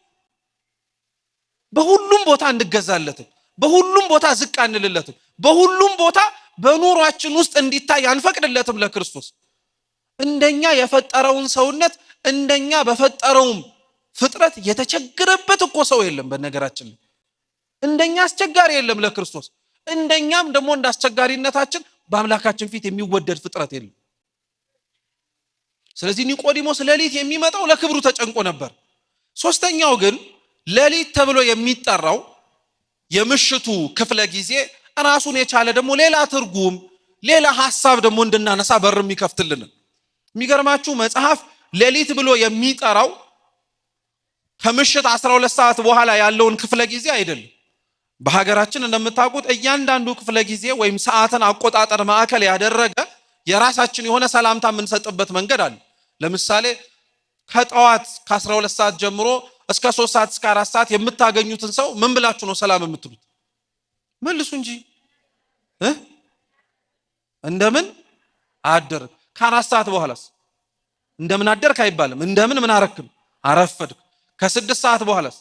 በሁሉም ቦታ እንገዛለትን፣ በሁሉም ቦታ ዝቅ አንልለትን፣ በሁሉም ቦታ በኑሯችን ውስጥ እንዲታይ አንፈቅድለትም ለክርስቶስ። እንደኛ የፈጠረውን ሰውነት እንደኛ በፈጠረውም ፍጥረት የተቸገረበት እኮ ሰው የለም። በነገራችን ላይ እንደኛ አስቸጋሪ የለም ለክርስቶስ። እንደኛም ደግሞ እንዳስቸጋሪነታችን በአምላካችን ፊት የሚወደድ ፍጥረት የለም። ስለዚህ ኒቆዲሞስ ሌሊት የሚመጣው ለክብሩ ተጨንቆ ነበር። ሶስተኛው ግን ሌሊት ተብሎ የሚጠራው የምሽቱ ክፍለ ጊዜ ራሱን የቻለ ደግሞ ሌላ ትርጉም ሌላ ሐሳብ ደግሞ እንድናነሳ በር የሚከፍትልን። የሚገርማችሁ መጽሐፍ ሌሊት ብሎ የሚጠራው ከምሽት 12 ሰዓት በኋላ ያለውን ክፍለ ጊዜ አይደለም። በሀገራችን እንደምታውቁት እያንዳንዱ ክፍለ ጊዜ ወይም ሰዓትን አቆጣጠር ማዕከል ያደረገ የራሳችን የሆነ ሰላምታ የምንሰጥበት መንገድ አለ። ለምሳሌ ከጠዋት ከ12 ሰዓት ጀምሮ እስከ 3 ሰዓት እስከ 4 ሰዓት የምታገኙትን ሰው ምን ብላችሁ ነው ሰላም የምትሉት? መልሱ እንጂ እንደምን አደርክ። ከ4 ሰዓት በኋላስ እንደምን አደርክ አይባልም። እንደምን ምን አረክም አረፈድክ። ከ6 ሰዓት በኋላስ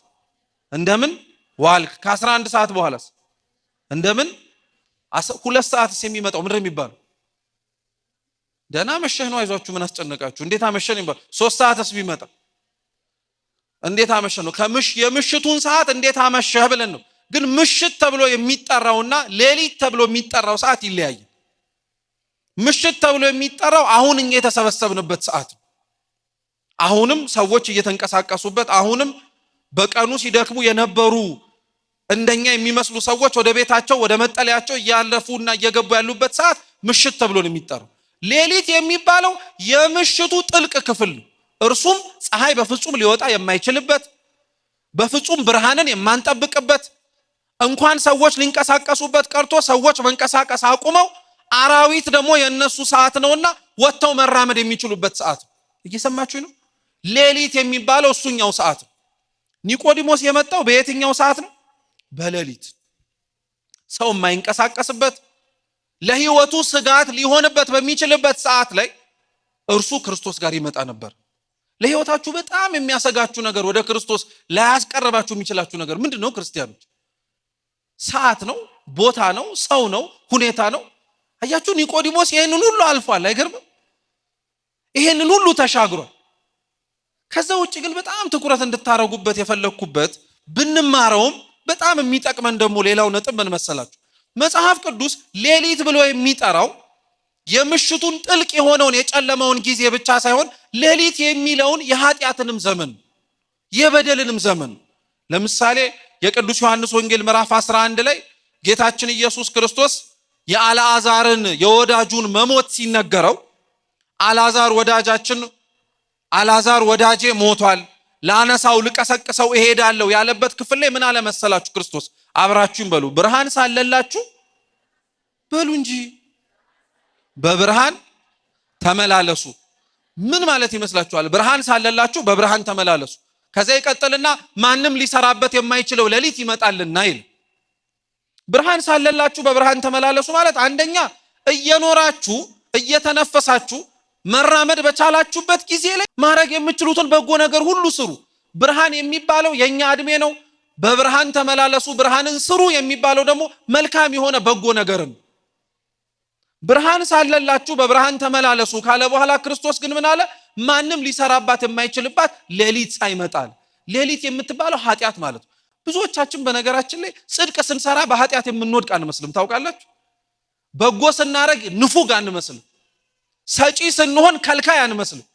እንደምን ዋልክ። ከ11 ሰዓት በኋላስ እንደምን 2 ሰዓትስ የሚመጣው ምንድነው የሚባለው? ደህና መሸህ ነው። አይዟችሁ ምን አስጨነቃችሁ? እንዴት አመሸህ ነው የሚባለው። 3 ሰዓትስ ቢመጣ እንዴት አመሸህ ነው። የምሽቱን ሰዓት እንዴት አመሸህ ብለን ነው። ግን ምሽት ተብሎ የሚጠራውና ሌሊት ተብሎ የሚጠራው ሰዓት ይለያያል። ምሽት ተብሎ የሚጠራው አሁን እኛ የተሰበሰብንበት ሰዓት ነው። አሁንም ሰዎች እየተንቀሳቀሱበት፣ አሁንም በቀኑ ሲደክሙ የነበሩ እንደኛ የሚመስሉ ሰዎች ወደ ቤታቸው ወደ መጠለያቸው እያለፉና እየገቡ ያሉበት ሰዓት ምሽት ተብሎ ነው የሚጠራው። ሌሊት የሚባለው የምሽቱ ጥልቅ ክፍል ነው። እርሱም ፀሐይ በፍጹም ሊወጣ የማይችልበት፣ በፍጹም ብርሃንን የማንጠብቅበት፣ እንኳን ሰዎች ሊንቀሳቀሱበት ቀርቶ ሰዎች መንቀሳቀስ አቁመው አራዊት ደግሞ የነሱ ሰዓት ነውና ወጥተው መራመድ የሚችሉበት ሰዓት ነው። እየሰማችሁኝ ነው? ሌሊት የሚባለው እሱኛው ሰዓት ነው። ኒቆዲሞስ የመጣው በየትኛው ሰዓት ነው? በሌሊት። ሰው የማይንቀሳቀስበት ለህይወቱ ስጋት ሊሆንበት በሚችልበት ሰዓት ላይ እርሱ ክርስቶስ ጋር ይመጣ ነበር። ለህይወታችሁ በጣም የሚያሰጋችሁ ነገር፣ ወደ ክርስቶስ ላያስቀርባችሁ የሚችላችሁ ነገር ምንድነው? ክርስቲያኖች ሰዓት ነው፣ ቦታ ነው፣ ሰው ነው፣ ሁኔታ ነው። አያችሁ ኒቆዲሞስ ይሄንን ሁሉ አልፏል። አይገርምም? ይሄንን ሁሉ ተሻግሯል። ከዛ ውጭ ግን በጣም ትኩረት እንድታረጉበት የፈለኩበት ብንማረውም በጣም የሚጠቅመን ደግሞ ሌላው ነጥብ ምን መሰላችሁ? መጽሐፍ ቅዱስ ሌሊት ብሎ የሚጠራው የምሽቱን ጥልቅ የሆነውን የጨለማውን ጊዜ ብቻ ሳይሆን ሌሊት የሚለውን የኃጢአትንም ዘመን የበደልንም ዘመን። ለምሳሌ የቅዱስ ዮሐንስ ወንጌል ምዕራፍ 11 ላይ ጌታችን ኢየሱስ ክርስቶስ የአልዓዛርን የወዳጁን መሞት ሲነገረው አልዓዛር ወዳጄ ሞቷል፣ ላነሳው ልቀሰቅሰው እሄዳለሁ ያለበት ክፍል ላይ ምን አለ መሰላችሁ? ክርስቶስ አብራችሁን በሉ ብርሃን ሳለላችሁ በሉ እንጂ በብርሃን ተመላለሱ። ምን ማለት ይመስላችኋል? ብርሃን ሳለላችሁ በብርሃን ተመላለሱ። ከዛ ይቀጥልና ማንም ሊሰራበት የማይችለው ሌሊት ይመጣልና ይል። ብርሃን ሳለላችሁ በብርሃን ተመላለሱ ማለት አንደኛ እየኖራችሁ እየተነፈሳችሁ መራመድ በቻላችሁበት ጊዜ ላይ ማድረግ የምትችሉትን በጎ ነገር ሁሉ ስሩ። ብርሃን የሚባለው የኛ እድሜ ነው። በብርሃን ተመላለሱ፣ ብርሃንን ስሩ የሚባለው ደግሞ መልካም የሆነ በጎ ነገርን። ብርሃን ሳለላችሁ በብርሃን ተመላለሱ ካለ በኋላ ክርስቶስ ግን ምን አለ? ማንም ሊሰራባት የማይችልባት ሌሊት ሳይመጣል። ሌሊት የምትባለው ኃጢአት ማለት ነው። ብዙዎቻችን በነገራችን ላይ ጽድቅ ስንሰራ በኃጢአት የምንወድቅ አንመስልም። ታውቃላችሁ? በጎ ስናረግ ንፉግ አንመስልም። ሰጪ ስንሆን ከልካይ አንመስልም።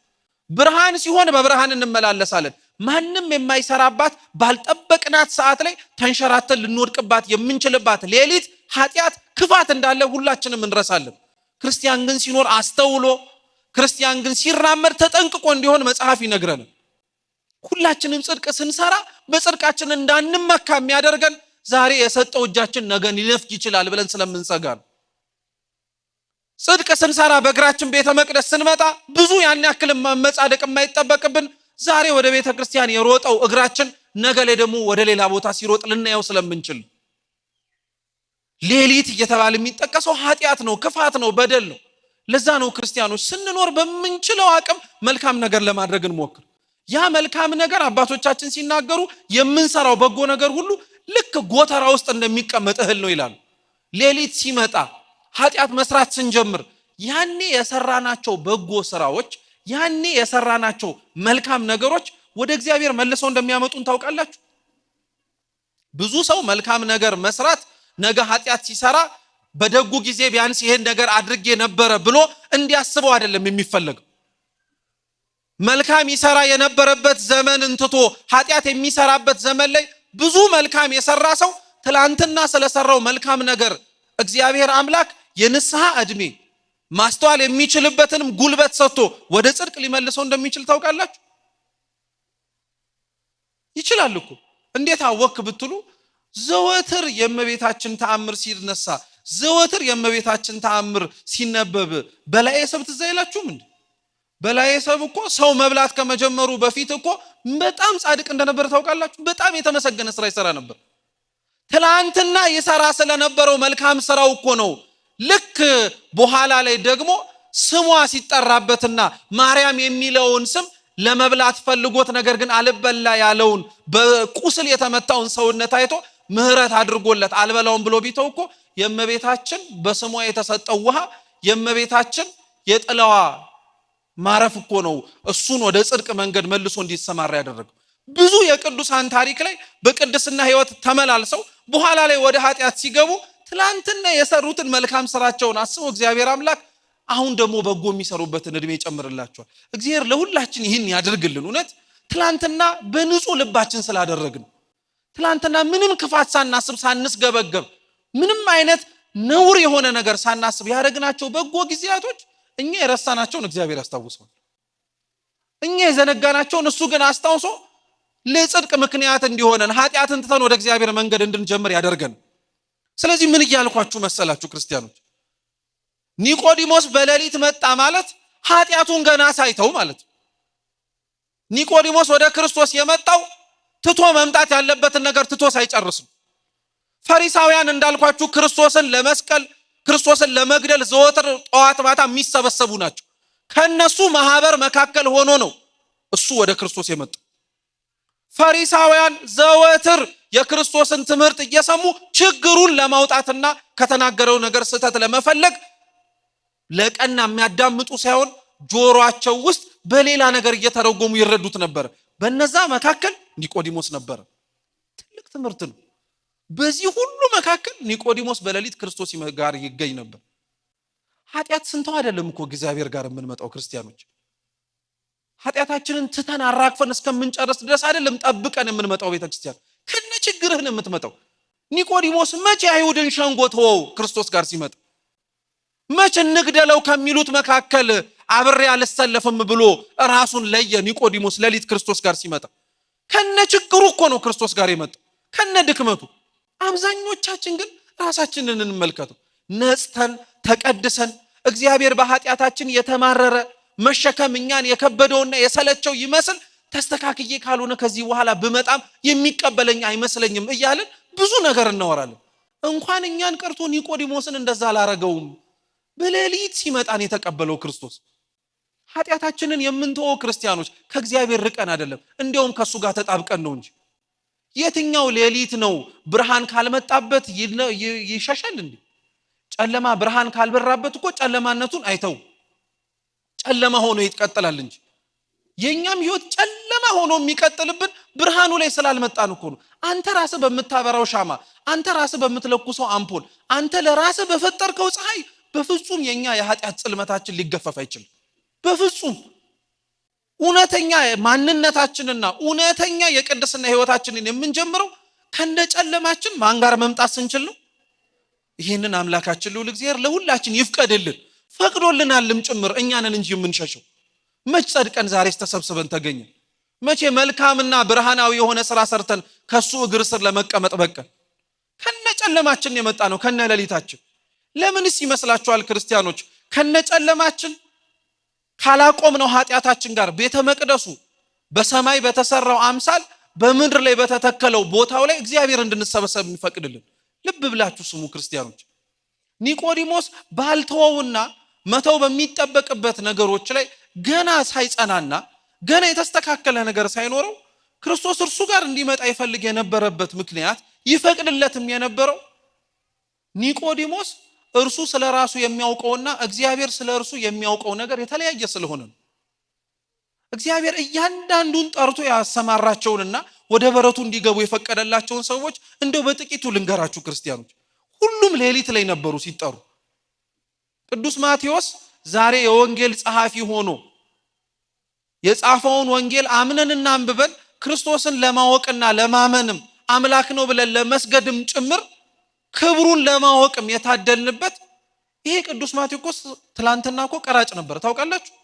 ብርሃን ሲሆን በብርሃን እንመላለሳለን። ማንም የማይሰራባት ባልጠበቅናት ሰዓት ላይ ተንሸራተን ልንወድቅባት የምንችልባት ሌሊት ኃጢአት፣ ክፋት እንዳለ ሁላችንም እንረሳለን። ክርስቲያን ግን ሲኖር አስተውሎ፣ ክርስቲያን ግን ሲራመድ ተጠንቅቆ እንዲሆን መጽሐፍ ይነግረናል። ሁላችንም ጽድቅ ስንሰራ በጽድቃችን እንዳንመካ የሚያደርገን ዛሬ የሰጠው እጃችን ነገ ሊነፍግ ይችላል ብለን ስለምንሰጋ ነው። ጽድቅ ስንሰራ በእግራችን ቤተ መቅደስ ስንመጣ ብዙ ያን ያክል መጻደቅ የማይጠበቅብን ዛሬ ወደ ቤተ ክርስቲያን የሮጠው እግራችን ነገ ላይ ደግሞ ወደ ሌላ ቦታ ሲሮጥ ልናየው ስለምንችል። ሌሊት እየተባለ የሚጠቀሰው ኃጢአት ነው፣ ክፋት ነው፣ በደል ነው። ለዛ ነው ክርስቲያኖች ስንኖር በምንችለው አቅም መልካም ነገር ለማድረግ እንሞክር። ያ መልካም ነገር አባቶቻችን ሲናገሩ የምንሰራው በጎ ነገር ሁሉ ልክ ጎተራ ውስጥ እንደሚቀመጥ እህል ነው ይላሉ። ሌሊት ሲመጣ ኃጢአት መስራት ስንጀምር ያኔ የሰራናቸው በጎ ስራዎች፣ ያኔ የሰራናቸው መልካም ነገሮች ወደ እግዚአብሔር መልሰው እንደሚያመጡን ታውቃላችሁ። ብዙ ሰው መልካም ነገር መስራት ነገ ኃጢአት ሲሰራ በደጉ ጊዜ ቢያንስ ይሄን ነገር አድርጌ ነበረ ብሎ እንዲያስበው አይደለም የሚፈለገው። መልካም ይሰራ የነበረበት ዘመን እንትቶ ኃጢአት የሚሰራበት ዘመን ላይ ብዙ መልካም የሰራ ሰው ትላንትና ስለሰራው መልካም ነገር እግዚአብሔር አምላክ የንስሐ እድሜ ማስተዋል የሚችልበትንም ጉልበት ሰጥቶ ወደ ጽድቅ ሊመልሰው እንደሚችል ታውቃላችሁ። ይችላል እኮ። እንዴት አወክ ብትሉ ዘወትር የእመቤታችን ተአምር ሲነሳ፣ ዘወትር የእመቤታችን ተአምር ሲነበብ በላዔ ሰብእ ትዝ አይላችሁም እንዴ? በላዔ ሰብእ እኮ ሰው መብላት ከመጀመሩ በፊት እኮ በጣም ጻድቅ እንደነበር ታውቃላችሁ። በጣም የተመሰገነ ስራ ይሰራ ነበር። ትላንትና ይሰራ ስለነበረው መልካም ስራው እኮ ነው ልክ በኋላ ላይ ደግሞ ስሟ ሲጠራበትና ማርያም የሚለውን ስም ለመብላት ፈልጎት ነገር ግን አልበላ ያለውን በቁስል የተመታውን ሰውነት አይቶ ምህረት አድርጎለት አልበላውም ብሎ ቢተው እኮ የእመቤታችን በስሟ የተሰጠው ውሃ የእመቤታችን የጥላዋ ማረፍ እኮ ነው እሱን ወደ ጽድቅ መንገድ መልሶ እንዲሰማራ ያደረገው። ብዙ የቅዱሳን ታሪክ ላይ በቅድስና ሕይወት ተመላልሰው በኋላ ላይ ወደ ኃጢአት ሲገቡ ትላንትና የሰሩትን መልካም ስራቸውን አስበው እግዚአብሔር አምላክ አሁን ደግሞ በጎ የሚሰሩበትን እድሜ ይጨምርላቸዋል። እግዚአብሔር ለሁላችን ይህን ያድርግልን። እውነት ትላንትና በንጹህ ልባችን ስላደረግን ትላንትና ምንም ክፋት ሳናስብ ሳንስገበገብ ምንም አይነት ነውር የሆነ ነገር ሳናስብ ያደረግናቸው በጎ ጊዜያቶች እኛ የረሳናቸውን እግዚአብሔር ያስታውሰዋል። እኛ የዘነጋናቸውን እሱ ግን አስታውሶ ለጽድቅ ምክንያት እንዲሆነን ኃጢአትን ትተን ወደ እግዚአብሔር መንገድ እንድንጀምር ያደርገን። ስለዚህ ምን እያልኳችሁ መሰላችሁ ክርስቲያኖች? ኒቆዲሞስ በሌሊት መጣ ማለት ኃጢአቱን ገና ሳይተው ማለት ነው። ኒቆዲሞስ ወደ ክርስቶስ የመጣው ትቶ መምጣት ያለበትን ነገር ትቶ ሳይጨርስ ነው። ፈሪሳውያን እንዳልኳችሁ ክርስቶስን ለመስቀል ክርስቶስን ለመግደል ዘወትር ጠዋት ማታ የሚሰበሰቡ ናቸው። ከነሱ ማህበር መካከል ሆኖ ነው እሱ ወደ ክርስቶስ የመጣው። ፈሪሳውያን ዘወትር የክርስቶስን ትምህርት እየሰሙ ችግሩን ለማውጣትና ከተናገረው ነገር ስህተት ለመፈለግ ለቀና የሚያዳምጡ ሳይሆን ጆሮአቸው ውስጥ በሌላ ነገር እየተረጎሙ ይረዱት ነበር። በነዛ መካከል ኒቆዲሞስ ነበር። ትልቅ ትምህርት ነው። በዚህ ሁሉ መካከል ኒቆዲሞስ በሌሊት ክርስቶስ ጋር ይገኝ ነበር። ኃጢአት ስንተው አይደለም እኮ እግዚአብሔር ጋር የምንመጣው ክርስቲያኖች። ኃጢአታችንን ትተን አራግፈን እስከምንጨርስ ድረስ አይደለም ጠብቀን የምንመጣው ቤተክርስቲያን። ከነ ችግርህን የምትመጣው። ኒቆዲሞስ መቼ አይሁድን ሸንጎ ተወው ክርስቶስ ጋር ሲመጣ? መቼ እንግደለው ከሚሉት መካከል አብሬ አልሰለፍም ብሎ ራሱን ለየ ኒቆዲሞስ ሌሊት ክርስቶስ ጋር ሲመጣ? ከነ ችግሩ እኮ ነው ክርስቶስ ጋር የመጣው ከነ ድክመቱ። አብዛኞቻችን ግን ራሳችንን እንመልከተው። ነጽተን ተቀድሰን እግዚአብሔር በኃጢአታችን የተማረረ መሸከም እኛን የከበደውና የሰለቸው ይመስል ተስተካክዬ ካልሆነ ከዚህ በኋላ ብመጣም የሚቀበለኝ አይመስለኝም እያልን ብዙ ነገር እናወራለን። እንኳን እኛን ቀርቶ ኒቆዲሞስን እንደዛ አላረገውም። በሌሊት ሲመጣን የተቀበለው ክርስቶስ። ኃጢአታችንን የምንተወው ክርስቲያኖች ከእግዚአብሔር ርቀን አይደለም፣ እንዲያውም ከሱ ጋር ተጣብቀን ነው እንጂ። የትኛው ሌሊት ነው ብርሃን ካልመጣበት ይሸሻል እንዴ? ጨለማ ብርሃን ካልበራበት እኮ ጨለማነቱን አይተው ጨለማ ሆኖ ይቀጥላል እንጂ። የኛም ህይወት ጨለማ ሆኖ የሚቀጥልብን ብርሃኑ ላይ ስላልመጣን እኮ ነው። አንተ ራስህ በምታበራው ሻማ፣ አንተ ራስህ በምትለኩሰው አምፖል፣ አንተ ለራስህ በፈጠርከው ፀሐይ በፍጹም የኛ የኃጢአት ጽልመታችን ሊገፈፍ አይችልም። በፍጹም እውነተኛ ማንነታችንና እውነተኛ የቅድስና ህይወታችንን የምንጀምረው ከነጨለማችን ማን ጋር መምጣት ስንችል ነው። ይህንን አምላካችን ልዑል እግዚአብሔር ለሁላችን ይፍቀድልን። ፈቅዶልናልም ጭምር። እኛንን እንጂ የምንሸሸው መች ጸድቀን ዛሬስ ተሰብስበን ተገኘ? መቼ መልካምና ብርሃናዊ የሆነ ስራ ሰርተን ከሱ እግር ስር ለመቀመጥ በቀን? ከነጨለማችን የመጣ ነው፣ ከነሌሊታችን። ለምንስ ይመስላችኋል ክርስቲያኖች? ከነጨለማችን ካላቆምነው ኃጢአታችን ጋር ቤተ መቅደሱ በሰማይ በተሰራው አምሳል በምድር ላይ በተተከለው ቦታው ላይ እግዚአብሔር እንድንሰበሰብ የሚፈቅድልን። ልብ ብላችሁ ስሙ ክርስቲያኖች። ኒቆዲሞስ ባልተወውና መተው በሚጠበቅበት ነገሮች ላይ ገና ሳይጸናና ገና የተስተካከለ ነገር ሳይኖረው ክርስቶስ እርሱ ጋር እንዲመጣ ይፈልግ የነበረበት ምክንያት ይፈቅድለትም የነበረው ኒቆዲሞስ እርሱ ስለ ራሱ የሚያውቀውና እግዚአብሔር ስለ እርሱ የሚያውቀው ነገር የተለያየ ስለሆነ ነው። እግዚአብሔር እያንዳንዱን ጠርቶ ያሰማራቸውንና ወደ በረቱ እንዲገቡ የፈቀደላቸውን ሰዎች እንደው በጥቂቱ ልንገራችሁ ክርስቲያኖች። ሁሉም ሌሊት ላይ ነበሩ ሲጠሩ። ቅዱስ ማቴዎስ ዛሬ የወንጌል ጸሐፊ ሆኖ የጻፈውን ወንጌል አምነንና አንብበን ክርስቶስን ለማወቅና ለማመንም አምላክ ነው ብለን ለመስገድም ጭምር ክብሩን ለማወቅም የታደልንበት ይሄ ቅዱስ ማቴዎስ ትላንትና እኮ ቀራጭ ነበር ታውቃላችሁ።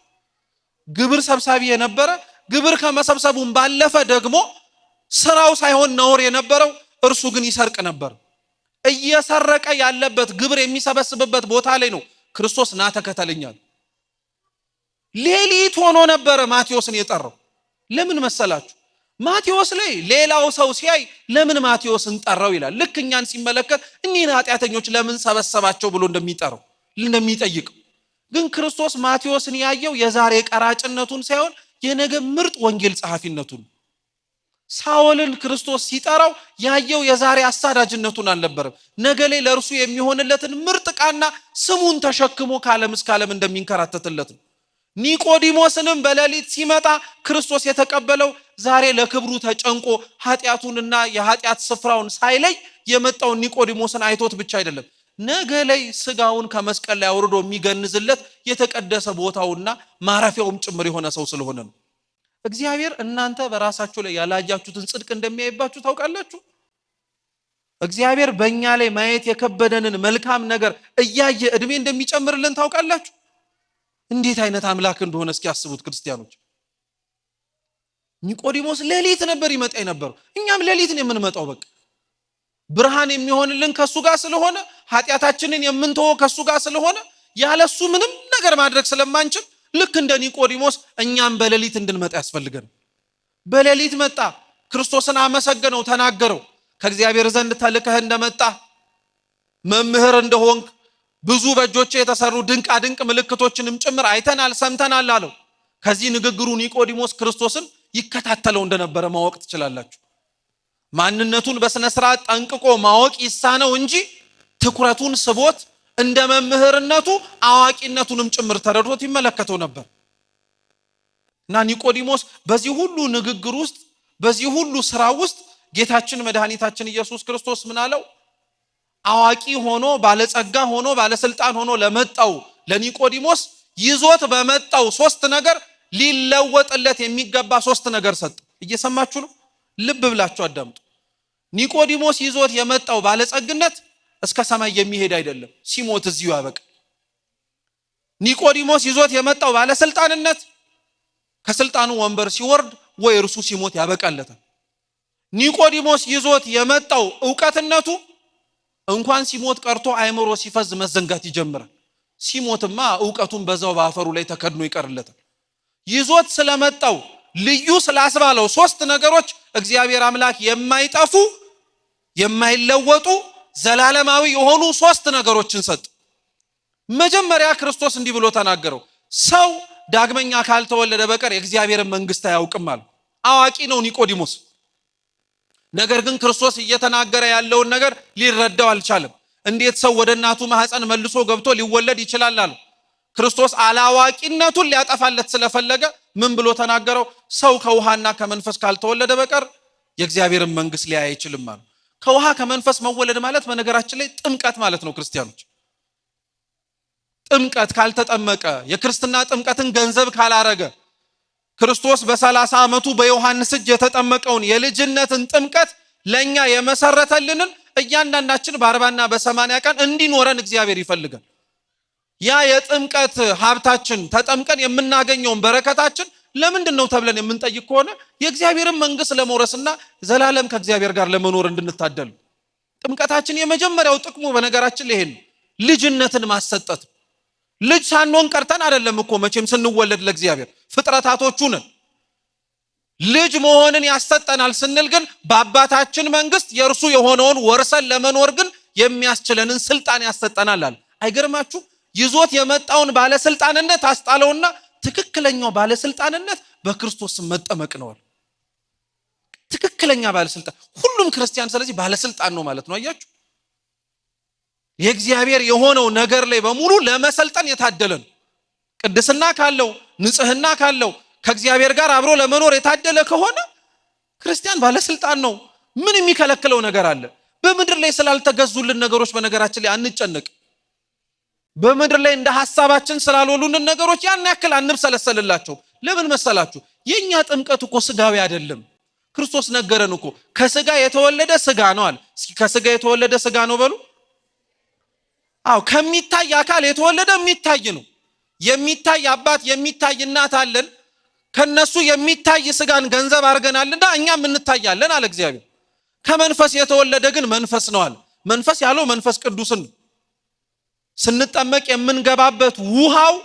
ግብር ሰብሳቢ የነበረ፣ ግብር ከመሰብሰቡም ባለፈ ደግሞ ስራው ሳይሆን ነውር የነበረው እርሱ ግን ይሰርቅ ነበር። እየሰረቀ ያለበት ግብር የሚሰበስብበት ቦታ ላይ ነው ክርስቶስ ና ተከተለኛል። ሌሊት ሆኖ ነበረ ማቴዎስን የጠራው። ለምን መሰላችሁ? ማቴዎስ ላይ ሌላው ሰው ሲያይ ለምን ማቴዎስን ጠራው ይላል። ልክ እኛን ሲመለከት እኒህን ኃጢአተኞች ለምን ሰበሰባቸው ብሎ እንደሚጠራው እንደሚጠይቀው። ግን ክርስቶስ ማቴዎስን ያየው የዛሬ ቀራጭነቱን ሳይሆን የነገ ምርጥ ወንጌል ጸሐፊነቱን። ሳውልን ክርስቶስ ሲጠራው ያየው የዛሬ አሳዳጅነቱን አልነበረም። ነገ ላይ ለእርሱ የሚሆንለትን ምርጥ ዕቃና ስሙን ተሸክሞ ከዓለም እስከ ዓለም እንደሚንከራተትለት ነው። ኒቆዲሞስንም በሌሊት ሲመጣ ክርስቶስ የተቀበለው ዛሬ ለክብሩ ተጨንቆ ኃጢአቱንና የኃጢአት ስፍራውን ሳይለይ የመጣውን ኒቆዲሞስን አይቶት ብቻ አይደለም፣ ነገ ላይ ስጋውን ከመስቀል ላይ አውርዶ የሚገንዝለት የተቀደሰ ቦታውና ማረፊያውም ጭምር የሆነ ሰው ስለሆነ ነው። እግዚአብሔር እናንተ በራሳችሁ ላይ ያላያችሁትን ጽድቅ እንደሚያይባችሁ ታውቃላችሁ። እግዚአብሔር በእኛ ላይ ማየት የከበደንን መልካም ነገር እያየ ዕድሜ እንደሚጨምርልን ታውቃላችሁ። እንዴት አይነት አምላክ እንደሆነ እስኪ ያስቡት ክርስቲያኖች። ኒቆዲሞስ ሌሊት ነበር ይመጣ የነበረው። እኛም ሌሊት ነው የምንመጣው። በቃ ብርሃን የሚሆንልን ከሱ ጋር ስለሆነ፣ ኃጢአታችንን የምንተወው ከሱ ጋር ስለሆነ፣ ያለሱ ምንም ነገር ማድረግ ስለማንችል ልክ እንደ ኒቆዲሞስ እኛም በሌሊት እንድንመጣ ያስፈልገን። በሌሊት መጣ። ክርስቶስን አመሰገነው፣ ተናገረው። ከእግዚአብሔር ዘንድ ተልከህ እንደመጣ መምህር እንደሆንክ ብዙ በእጆቼ የተሰሩ ድንቅ ድንቅ ምልክቶችንም ጭምር አይተናል ሰምተናል አለው። ከዚህ ንግግሩ ኒቆዲሞስ ክርስቶስን ይከታተለው እንደነበረ ማወቅ ትችላላችሁ። ማንነቱን በስነ ስርዓት ጠንቅቆ ማወቅ ይሳነው እንጂ ትኩረቱን ስቦት እንደ መምህርነቱ አዋቂነቱንም ጭምር ተረድቶት ይመለከተው ነበር። እና ኒቆዲሞስ በዚህ ሁሉ ንግግር ውስጥ በዚህ ሁሉ ስራ ውስጥ ጌታችን መድኃኒታችን ኢየሱስ ክርስቶስ ምን አለው? አዋቂ ሆኖ ባለጸጋ ሆኖ ባለስልጣን ሆኖ ለመጣው ለኒቆዲሞስ ይዞት በመጣው ሶስት ነገር ሊለወጥለት የሚገባ ሶስት ነገር ሰጠ። እየሰማችሁ ነው? ልብ ብላችሁ አዳምጡ። ኒቆዲሞስ ይዞት የመጣው ባለጸግነት እስከ ሰማይ የሚሄድ አይደለም፣ ሲሞት እዚሁ ያበቃ። ኒቆዲሞስ ይዞት የመጣው ባለስልጣንነት ከስልጣኑ ወንበር ሲወርድ ወይ እርሱ ሲሞት ያበቃለታል። ኒቆዲሞስ ይዞት የመጣው ዕውቀትነቱ እንኳን ሲሞት ቀርቶ አእምሮ ሲፈዝ መዘንጋት ይጀምራል። ሲሞትማ ዕውቀቱን በዛው በአፈሩ ላይ ተከድኖ ይቀርለታል። ይዞት ስለመጣው ልዩ ስላስባለው ሶስት ነገሮች እግዚአብሔር አምላክ የማይጠፉ የማይለወጡ ዘላለማዊ የሆኑ ሶስት ነገሮችን ሰጥ። መጀመሪያ ክርስቶስ እንዲህ ብሎ ተናገረው፣ ሰው ዳግመኛ ካልተወለደ በቀር የእግዚአብሔርን መንግስት አያውቅም አለ። አዋቂ ነው ኒቆዲሞስ። ነገር ግን ክርስቶስ እየተናገረ ያለውን ነገር ሊረዳው አልቻለም። እንዴት ሰው ወደ እናቱ ማህፀን መልሶ ገብቶ ሊወለድ ይችላል አለ። ክርስቶስ አላዋቂነቱን ሊያጠፋለት ስለፈለገ ምን ብሎ ተናገረው? ሰው ከውሃና ከመንፈስ ካልተወለደ በቀር የእግዚአብሔርን መንግስት ሊያይ አይችልም አለ። ከውሃ ከመንፈስ መወለድ ማለት በነገራችን ላይ ጥምቀት ማለት ነው። ክርስቲያኖች ጥምቀት ካልተጠመቀ የክርስትና ጥምቀትን ገንዘብ ካላረገ ክርስቶስ በ30 ዓመቱ በዮሐንስ እጅ የተጠመቀውን የልጅነትን ጥምቀት ለኛ የመሰረተልንን እያንዳንዳችን በ40ና በ80 ቀን እንዲኖረን እግዚአብሔር ይፈልጋል። ያ የጥምቀት ሀብታችን ተጠምቀን የምናገኘውን በረከታችን ለምንድን ነው ተብለን የምንጠይቅ ከሆነ የእግዚአብሔርን መንግስት ለመውረስና ዘላለም ከእግዚአብሔር ጋር ለመኖር እንድንታደል። ጥምቀታችን የመጀመሪያው ጥቅሙ በነገራችን ላይ ይሄን ልጅነትን ማሰጠት። ልጅ ሳንሆን ቀርተን አይደለም እኮ መቼም ስንወለድ ለእግዚአብሔር ፍጥረታቶቹ ነን። ልጅ መሆንን ያሰጠናል ስንል ግን በአባታችን መንግስት የእርሱ የሆነውን ወርሰን ለመኖር ግን የሚያስችለንን ስልጣን ያሰጠናል አለ። አይገርማችሁ? ይዞት የመጣውን ባለስልጣንነት አስጣለውና ትክክለኛው ባለስልጣንነት በክርስቶስ መጠመቅ ነው። ትክክለኛ ባለስልጣን ሁሉም ክርስቲያን ስለዚህ ባለስልጣን ነው ማለት ነው። አያችሁ? የእግዚአብሔር የሆነው ነገር ላይ በሙሉ ለመሰልጠን የታደለ ነው። ቅድስና ካለው ንጽህና ካለው ከእግዚአብሔር ጋር አብሮ ለመኖር የታደለ ከሆነ ክርስቲያን ባለስልጣን ነው። ምን የሚከለክለው ነገር አለ? በምድር ላይ ስላልተገዙልን ነገሮች በነገራችን ላይ አንጨነቅ። በምድር ላይ እንደ ሐሳባችን ስላልሆኑልን ነገሮች ያን ያክል አንብሰለሰልላቸው። ለምን መሰላችሁ? የኛ ጥምቀት እኮ ስጋዊ አይደለም። ክርስቶስ ነገረን እኮ ከስጋ የተወለደ ስጋ ነው አለ። እስኪ ከስጋ የተወለደ ስጋ ነው በሉ። አው ከሚታይ አካል የተወለደ የሚታይ ነው። የሚታይ አባት የሚታይ እናት አለን። ከነሱ የሚታይ ስጋን ገንዘብ አድርገናልና እኛም እንታያለን አለ እግዚአብሔር። ከመንፈስ የተወለደ ግን መንፈስ ነው አለ። መንፈስ ያለው መንፈስ ቅዱስን ስንጠመቅ የምንገባበት ውሃው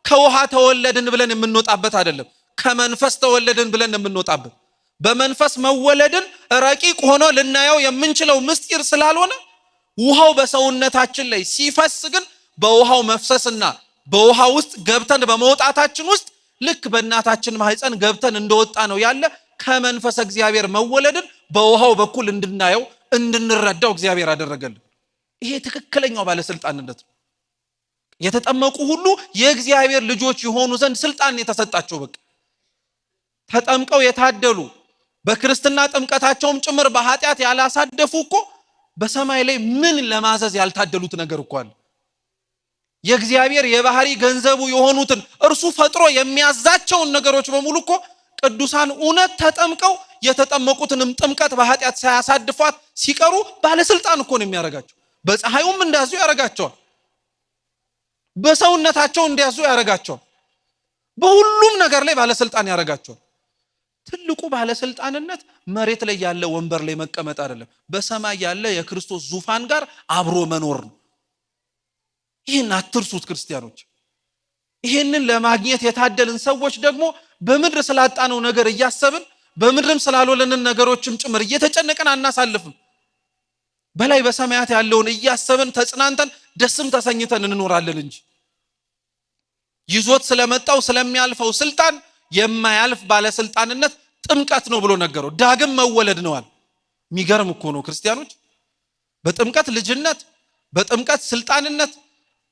ከውሃ ተወለድን ብለን የምንወጣበት አይደለም፣ ከመንፈስ ተወለድን ብለን የምንወጣበት። በመንፈስ መወለድን ረቂቅ ሆኖ ልናየው የምንችለው ምስጢር ስላልሆነ ውሃው በሰውነታችን ላይ ሲፈስ ግን በውሃው መፍሰስና በውሃው ውስጥ ገብተን በመውጣታችን ውስጥ ልክ በእናታችን ማህፀን ገብተን እንደወጣ ነው ያለ ከመንፈስ እግዚአብሔር መወለድን በውሃው በኩል እንድናየው እንድንረዳው እግዚአብሔር አደረገልን። ይሄ ትክክለኛው ባለስልጣንነት ነው። የተጠመቁ ሁሉ የእግዚአብሔር ልጆች የሆኑ ዘንድ ስልጣን የተሰጣቸው በቃ ተጠምቀው የታደሉ በክርስትና ጥምቀታቸውም ጭምር በኃጢአት ያላሳደፉ እኮ በሰማይ ላይ ምን ለማዘዝ ያልታደሉት ነገር እኮ አለ። የእግዚአብሔር የባህሪ ገንዘቡ የሆኑትን እርሱ ፈጥሮ የሚያዛቸውን ነገሮች በሙሉ እኮ ቅዱሳን እውነት ተጠምቀው የተጠመቁትንም ጥምቀት በኃጢአት ሳያሳድፏት ሲቀሩ ባለስልጣን እኮ ነው የሚያረጋቸው። በፀሐዩም እንዳዙ ያረጋቸዋል፣ በሰውነታቸው እንዲያዙ ያረጋቸዋል፣ በሁሉም ነገር ላይ ባለስልጣን ያረጋቸዋል። ትልቁ ባለስልጣንነት መሬት ላይ ያለ ወንበር ላይ መቀመጥ አይደለም፣ በሰማይ ያለ የክርስቶስ ዙፋን ጋር አብሮ መኖር ነው። ይህን አትርሱት ክርስቲያኖች። ይህንን ለማግኘት የታደልን ሰዎች ደግሞ በምድር ስላጣነው ነገር እያሰብን በምድርም ስላልሆነን ነገሮችም ጭምር እየተጨነቀን አናሳልፍም። በላይ በሰማያት ያለውን እያሰብን ተጽናንተን ደስም ተሰኝተን እንኖራለን እንጂ ይዞት ስለመጣው ስለሚያልፈው ስልጣን የማያልፍ ባለስልጣንነት ጥምቀት ነው ብሎ ነገረው። ዳግም መወለድ ነዋል። የሚገርም እኮ ነው ክርስቲያኖች። በጥምቀት ልጅነት፣ በጥምቀት ስልጣንነት፣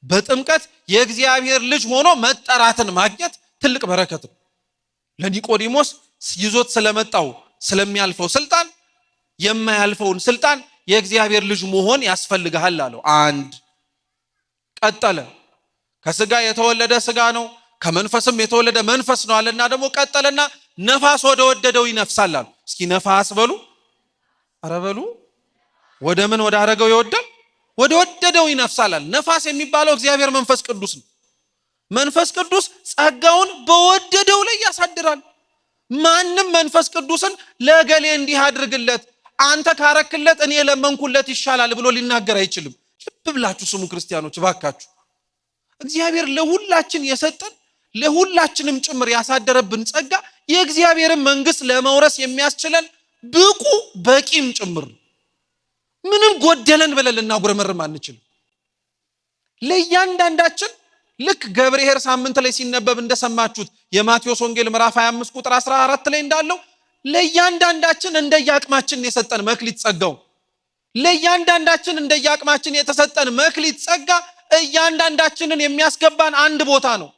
በጥምቀት የእግዚአብሔር ልጅ ሆኖ መጠራትን ማግኘት ትልቅ በረከት ነው። ለኒቆዲሞስ ይዞት ስለመጣው ስለሚያልፈው ስልጣን የማያልፈውን ስልጣን የእግዚአብሔር ልጅ መሆን ያስፈልግሃል አለው። አንድ ቀጠለ። ከስጋ የተወለደ ስጋ ነው፣ ከመንፈስም የተወለደ መንፈስ ነው አለና ደግሞ ቀጠለና ነፋስ ወደ ወደደው ይነፍሳል አሉ። እስኪ ነፋስ በሉ፣ ኧረ በሉ። ወደ ምን ወደ አረገው ይወዳል? ወደ ወደደው ይነፍሳል አለ። ነፋስ የሚባለው እግዚአብሔር መንፈስ ቅዱስ ነው። መንፈስ ቅዱስ ጸጋውን በወደደው ላይ ያሳድራል። ማንም መንፈስ ቅዱስን ለገሌ እንዲህ አድርግለት አንተ ካረክለት እኔ ለመንኩለት ይሻላል ብሎ ሊናገር አይችልም። ልብ ብላችሁ ስሙ ክርስቲያኖች ባካችሁ። እግዚአብሔር ለሁላችን የሰጠን ለሁላችንም ጭምር ያሳደረብን ጸጋ የእግዚአብሔርን መንግስት ለመውረስ የሚያስችለን ብቁ በቂም ጭምር። ምንም ጎደለን ብለን ልናጉረመርም አንችልም። ለእያንዳንዳችን ልክ ገብርኄር ሳምንት ላይ ሲነበብ እንደሰማችሁት የማቴዎስ ወንጌል ምዕራፍ 25 ቁጥር 14 ላይ እንዳለው ለእያንዳንዳችን እንደየአቅማችን የሰጠን መክሊት ጸጋው ለእያንዳንዳችን እንደየአቅማችን የተሰጠን መክሊት ጸጋ እያንዳንዳችንን የሚያስገባን አንድ ቦታ ነው።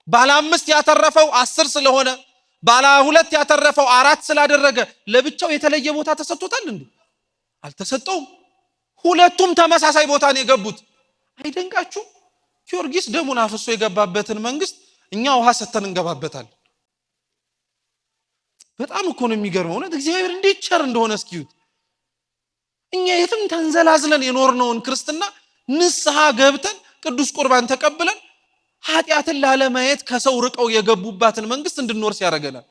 ባለ 5 ያተረፈው 10 ስለሆነ ባለ 2 ያተረፈው 4 ስላደረገ ለብቻው የተለየ ቦታ ተሰጥቶታል እንዴ? አልተሰጠውም። ሁለቱም ተመሳሳይ ቦታ ነው የገቡት። አይደንቃችሁ? ጊዮርጊስ ደሙን አፍሶ የገባበትን መንግስት እኛ ውሃ ሰተን እንገባበታል። በጣም እኮ ነው የሚገርመው። እውነት እግዚአብሔር እንዴት ቸር እንደሆነ እስኪዩት። እኛ የትም ተንዘላዝለን የኖርነውን ክርስትና ንስሐ ገብተን ቅዱስ ቁርባን ተቀብለን ኃጢአትን ላለማየት ከሰው ርቀው የገቡባትን መንግስት እንድንወርስ ያደርገናል።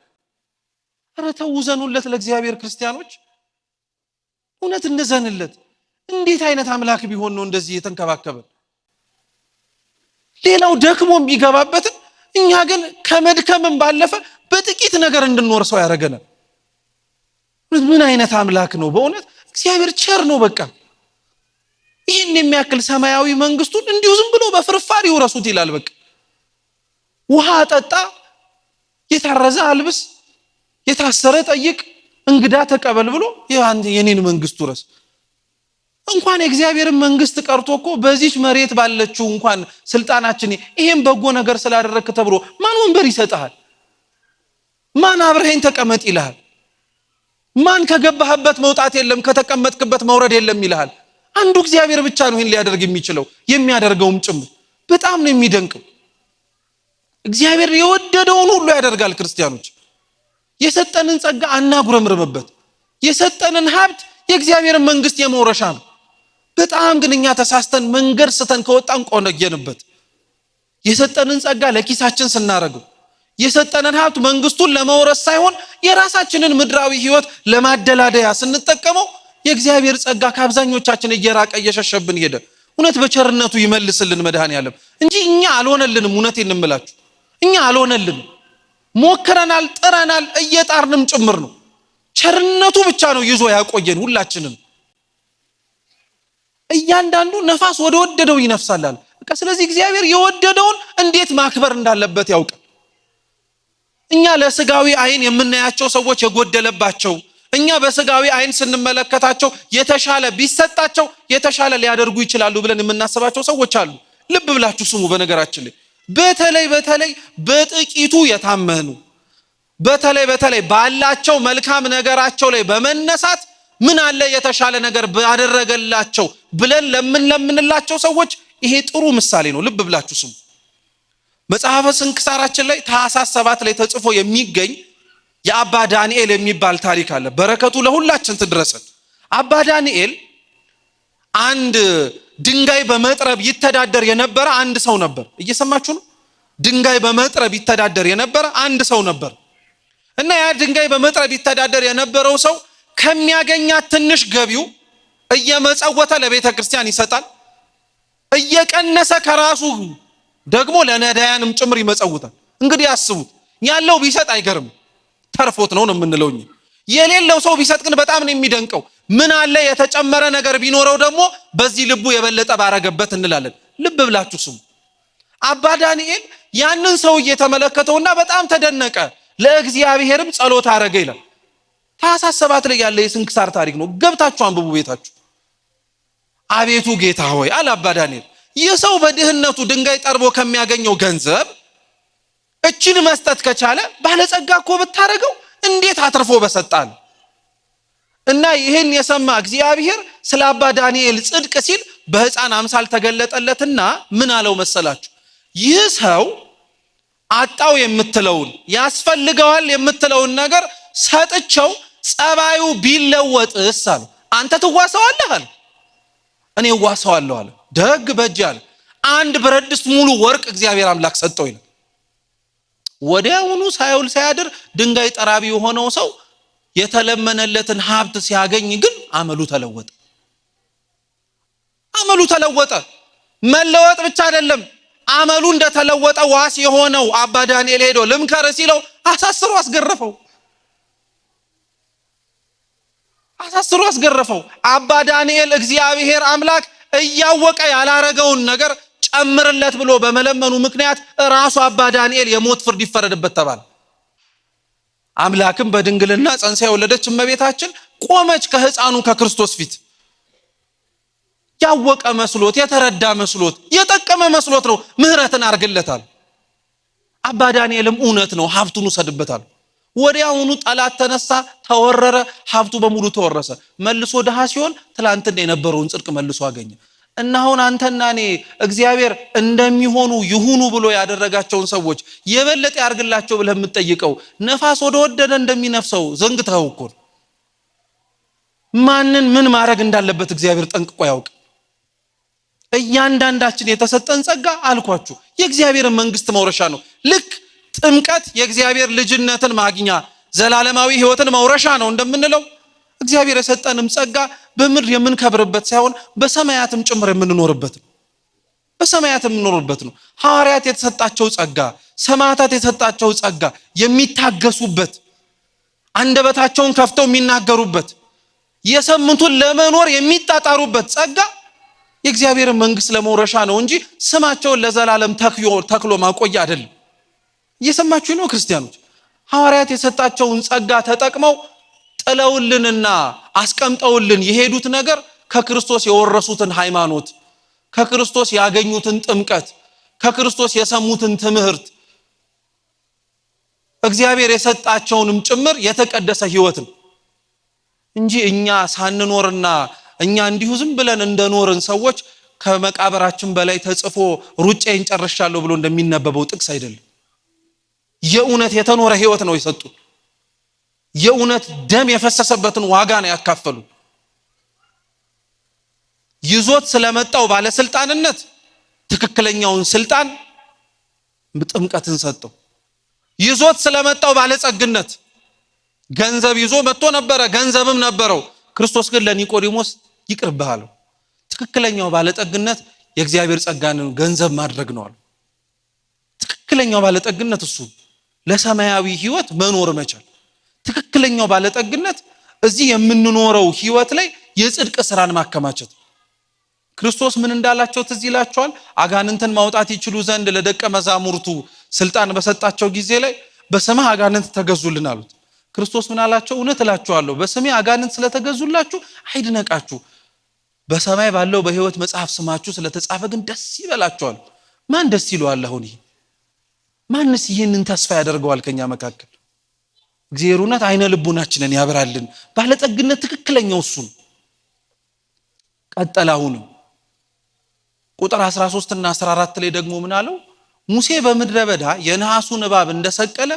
ኧረ ተው ዘኑለት ለእግዚአብሔር ክርስቲያኖች፣ እውነት እንዘንለት። እንዴት አይነት አምላክ ቢሆን ነው እንደዚህ የተንከባከበን? ሌላው ደክሞ የሚገባበትን እኛ ግን ከመድከምም ባለፈ በጥቂት ነገር እንድንወርሰው ያደርገናል። ምን አይነት አምላክ ነው በእውነት! እግዚአብሔር ቸር ነው። በቃ ይህን የሚያክል ሰማያዊ መንግስቱን እንዲሁ ዝም ብሎ በፍርፋሪ ይወርሱት ይላል። በቃ ውሃ ጠጣ፣ የታረዘ አልብስ፣ የታሰረ ጠይቅ፣ እንግዳ ተቀበል ብሎ የኔን መንግስት ውረስ። እንኳን የእግዚአብሔርን መንግስት ቀርቶ እኮ በዚች መሬት ባለችው እንኳን ስልጣናችን ይሄን በጎ ነገር ስላደረክ ተብሎ ማን ወንበር ይሰጣል? ማን አብረኸኝ ተቀመጥ ይልሃል? ማን ከገባህበት መውጣት የለም ከተቀመጥክበት መውረድ የለም ይልሃል? አንዱ እግዚአብሔር ብቻ ነው ይሄን ሊያደርግ የሚችለው፣ የሚያደርገውም ጭምር። በጣም ነው የሚደንቀው። እግዚአብሔር የወደደውን ሁሉ ያደርጋል። ክርስቲያኖች የሰጠንን ጸጋ አናጉረምርምበት። የሰጠንን ሀብት የእግዚአብሔርን መንግስት የመውረሻ ነው። በጣም ግን እኛ ተሳስተን መንገድ ስተን ከወጣን ቆነጀንበት። የሰጠንን ጸጋ ለኪሳችን ስናረገው፣ የሰጠንን ሀብት መንግስቱን ለመውረስ ሳይሆን የራሳችንን ምድራዊ ህይወት ለማደላደያ ስንጠቀመው የእግዚአብሔር ጸጋ ከአብዛኞቻችን እየራቀ እየሸሸብን ሄደ። እውነት በቸርነቱ ይመልስልን መድኃኔዓለም እንጂ እኛ አልሆነልንም። እውነቴን እንምላችሁ እኛ አልሆነልንም። ሞክረናል፣ ጥረናል፣ እየጣርንም ጭምር ነው። ቸርነቱ ብቻ ነው ይዞ ያቆየን ሁላችንም። እያንዳንዱ ነፋስ ወደ ወደደው ይነፍሳል። በቃ ስለዚህ እግዚአብሔር የወደደውን እንዴት ማክበር እንዳለበት ያውቃል። እኛ ለስጋዊ አይን የምናያቸው ሰዎች የጎደለባቸው፣ እኛ በስጋዊ አይን ስንመለከታቸው የተሻለ ቢሰጣቸው የተሻለ ሊያደርጉ ይችላሉ ብለን የምናስባቸው ሰዎች አሉ። ልብ ብላችሁ ስሙ። በነገራችን ላይ በተለይ በጥቂቱ የታመኑ በተለይ ባላቸው መልካም ነገራቸው ላይ በመነሳት ምን አለ የተሻለ ነገር ባደረገላቸው ብለን ለምንላቸው ሰዎች ይሄ ጥሩ ምሳሌ ነው። ልብ ብላችሁ ስሙ። መጽሐፈ ስንክሳራችን ላይ ታኅሳስ 7 ላይ ተጽፎ የሚገኝ የአባ ዳንኤል የሚባል ታሪክ አለ። በረከቱ ለሁላችን ትድረሰን። አባ ዳንኤል አንድ ድንጋይ በመጥረብ ይተዳደር የነበረ አንድ ሰው ነበር። እየሰማችሁ ነው? ድንጋይ በመጥረብ ይተዳደር የነበረ አንድ ሰው ነበር እና ያ ድንጋይ በመጥረብ ይተዳደር የነበረው ሰው ከሚያገኛት ትንሽ ገቢው እየመጸወተ ለቤተ ክርስቲያን ይሰጣል። እየቀነሰ ከራሱ ደግሞ ለነዳያንም ጭምር ይመጸውታል። እንግዲህ አስቡት፣ ያለው ቢሰጥ አይገርም፣ ተርፎት ነው የምንለው። የሌለው ሰው ቢሰጥ ግን በጣም ነው የሚደንቀው። ምን አለ የተጨመረ ነገር ቢኖረው ደግሞ በዚህ ልቡ የበለጠ ባረገበት እንላለን። ልብ ብላችሁ ስሙ። አባ ዳንኤል ያንን ሰው እየተመለከተውና በጣም ተደነቀ፣ ለእግዚአብሔርም ጸሎት አረገ ይላል። ታኅሳስ 7 ላይ ያለ የስንክሳር ታሪክ ነው። ገብታችሁ አንብቡ ቤታችሁ። አቤቱ ጌታ ሆይ አለ አባ ዳንኤል፣ ይህ ሰው በድህነቱ ድንጋይ ጠርቦ ከሚያገኘው ገንዘብ እችን መስጠት ከቻለ ባለጸጋ እኮ ብታረገው እንዴት አትርፎ በሰጣል። እና ይህን የሰማ እግዚአብሔር ስለ አባ ዳንኤል ጽድቅ ሲል በሕፃን አምሳል ተገለጠለትና ምን አለው መሰላችሁ? ይህ ሰው አጣው የምትለውን ያስፈልገዋል የምትለውን ነገር ሰጥቸው ጸባዩ ቢለወጥስ አለ። አንተ ትዋሰዋለህ አለ። እኔ ዋሰዋለሁ አለ። ደግ በጅ አለ። አንድ ብረት ድስት ሙሉ ወርቅ እግዚአብሔር አምላክ ሰጠው ይላል። ወዲያውኑ ሳይውል ሳያድር ድንጋይ ጠራቢ የሆነው ሰው የተለመነለትን ሀብት ሲያገኝ ግን አመሉ ተለወጠ። አመሉ ተለወጠ። መለወጥ ብቻ አይደለም፣ አመሉ እንደተለወጠ ዋስ የሆነው አባ ዳንኤል ሄዶ ልምከር ሲለው አሳስሮ አስገረፈው። አባ ዳንኤል እግዚአብሔር አምላክ እያወቀ ያላረገውን ነገር ጨምርለት ብሎ በመለመኑ ምክንያት ራሱ አባ ዳንኤል የሞት ፍርድ ይፈረድበት ተባለ። አምላክም በድንግልና ጸንሳ የወለደች እመቤታችን ቆመች ከሕፃኑ ከክርስቶስ ፊት። ያወቀ መስሎት፣ የተረዳ መስሎት፣ የጠቀመ መስሎት ነው ምህረትን አርግለታል። አባ ዳንኤልም እውነት ነው ሀብቱን ውሰድበታል። ወዲያውኑ ጠላት ተነሳ፣ ተወረረ፣ ሀብቱ በሙሉ ተወረሰ። መልሶ ድሃ ሲሆን ትላንትና የነበረውን ጽድቅ መልሶ አገኘ። እና አሁን አንተና እኔ እግዚአብሔር እንደሚሆኑ ይሁኑ ብሎ ያደረጋቸውን ሰዎች የበለጠ ያርግላቸው ብለህ የምትጠይቀው ነፋስ ወደ ወደደ እንደሚነፍሰው ዘንግተው እኮ ማንን ምን ማድረግ እንዳለበት እግዚአብሔር ጠንቅቆ ያውቅ። እያንዳንዳችን የተሰጠን ጸጋ አልኳችሁ የእግዚአብሔር መንግስት መውረሻ ነው። ልክ ጥምቀት የእግዚአብሔር ልጅነትን ማግኛ ዘላለማዊ ሕይወትን መውረሻ ነው እንደምንለው እግዚአብሔር የሰጠንም ጸጋ በምድር የምንከብርበት ሳይሆን በሰማያትም ጭምር የምንኖርበት ነው። በሰማያት የምንኖርበት ነው። ሐዋርያት የተሰጣቸው ጸጋ፣ ሰማዕታት የተሰጣቸው ጸጋ የሚታገሱበት፣ አንደበታቸውን ከፍተው የሚናገሩበት፣ የሰሙትን ለመኖር የሚጣጣሩበት ጸጋ የእግዚአብሔር መንግስት ለመውረሻ ነው እንጂ ስማቸውን ለዘላለም ተክሎ ማቆያ አይደለም። እየሰማችሁ ነው ክርስቲያኖች? ሐዋርያት የሰጣቸውን ጸጋ ተጠቅመው ጥለውልንና አስቀምጠውልን የሄዱት ነገር ከክርስቶስ የወረሱትን ሃይማኖት፣ ከክርስቶስ ያገኙትን ጥምቀት፣ ከክርስቶስ የሰሙትን ትምህርት፣ እግዚአብሔር የሰጣቸውንም ጭምር የተቀደሰ ሕይወት ነው እንጂ እኛ ሳንኖርና እኛ እንዲሁ ዝም ብለን እንደኖርን ሰዎች ከመቃብራችን በላይ ተጽፎ ሩጫዬን ጨርሻለሁ ብሎ እንደሚነበበው ጥቅስ አይደለም። የእውነት የተኖረ ሕይወት ነው የሰጡት። የእውነት ደም የፈሰሰበትን ዋጋ ነው ያካፈሉ። ይዞት ስለመጣው ባለስልጣንነት ትክክለኛውን ስልጣን ጥምቀትን ሰጠው። ይዞት ስለመጣው ባለጸግነት ገንዘብ ይዞ መጥቶ ነበረ፣ ገንዘብም ነበረው። ክርስቶስ ግን ለኒቆዲሞስ ይቅርብህ አለው። ትክክለኛው ባለጠግነት የእግዚአብሔር ጸጋን ገንዘብ ማድረግ ነው አለው። ትክክለኛው ባለጠግነት እሱ ለሰማያዊ ህይወት መኖር መቻል። ትክክለኛው ባለጠግነት እዚህ የምንኖረው ህይወት ላይ የጽድቅ ስራን ማከማቸት። ክርስቶስ ምን እንዳላቸው ትዝ ይላችኋል? አጋንንትን ማውጣት ይችሉ ዘንድ ለደቀ መዛሙርቱ ስልጣን በሰጣቸው ጊዜ ላይ በስምህ አጋንንት ተገዙልን አሉት። ክርስቶስ ምን አላቸው? እውነት እላችኋለሁ በስሜ አጋንንት ስለተገዙላችሁ አይድነቃችሁ፣ በሰማይ ባለው በህይወት መጽሐፍ ስማችሁ ስለተጻፈ ግን ደስ ይበላችኋል። ማን ደስ ይለዋል? አሁን ይሄ ማንስ ይህንን ተስፋ ያደርገዋል ከኛ መካከል? እግዚአብሔር እውነት አይነ ልቡናችንን ያብራልን። ባለጠግነት ትክክለኛው እሱ ነው። ቀጠላውንም ቁጥር 13 እና 14 ላይ ደግሞ ምን አለው? ሙሴ በምድረ በዳ የነሐሱን እባብ እንደሰቀለ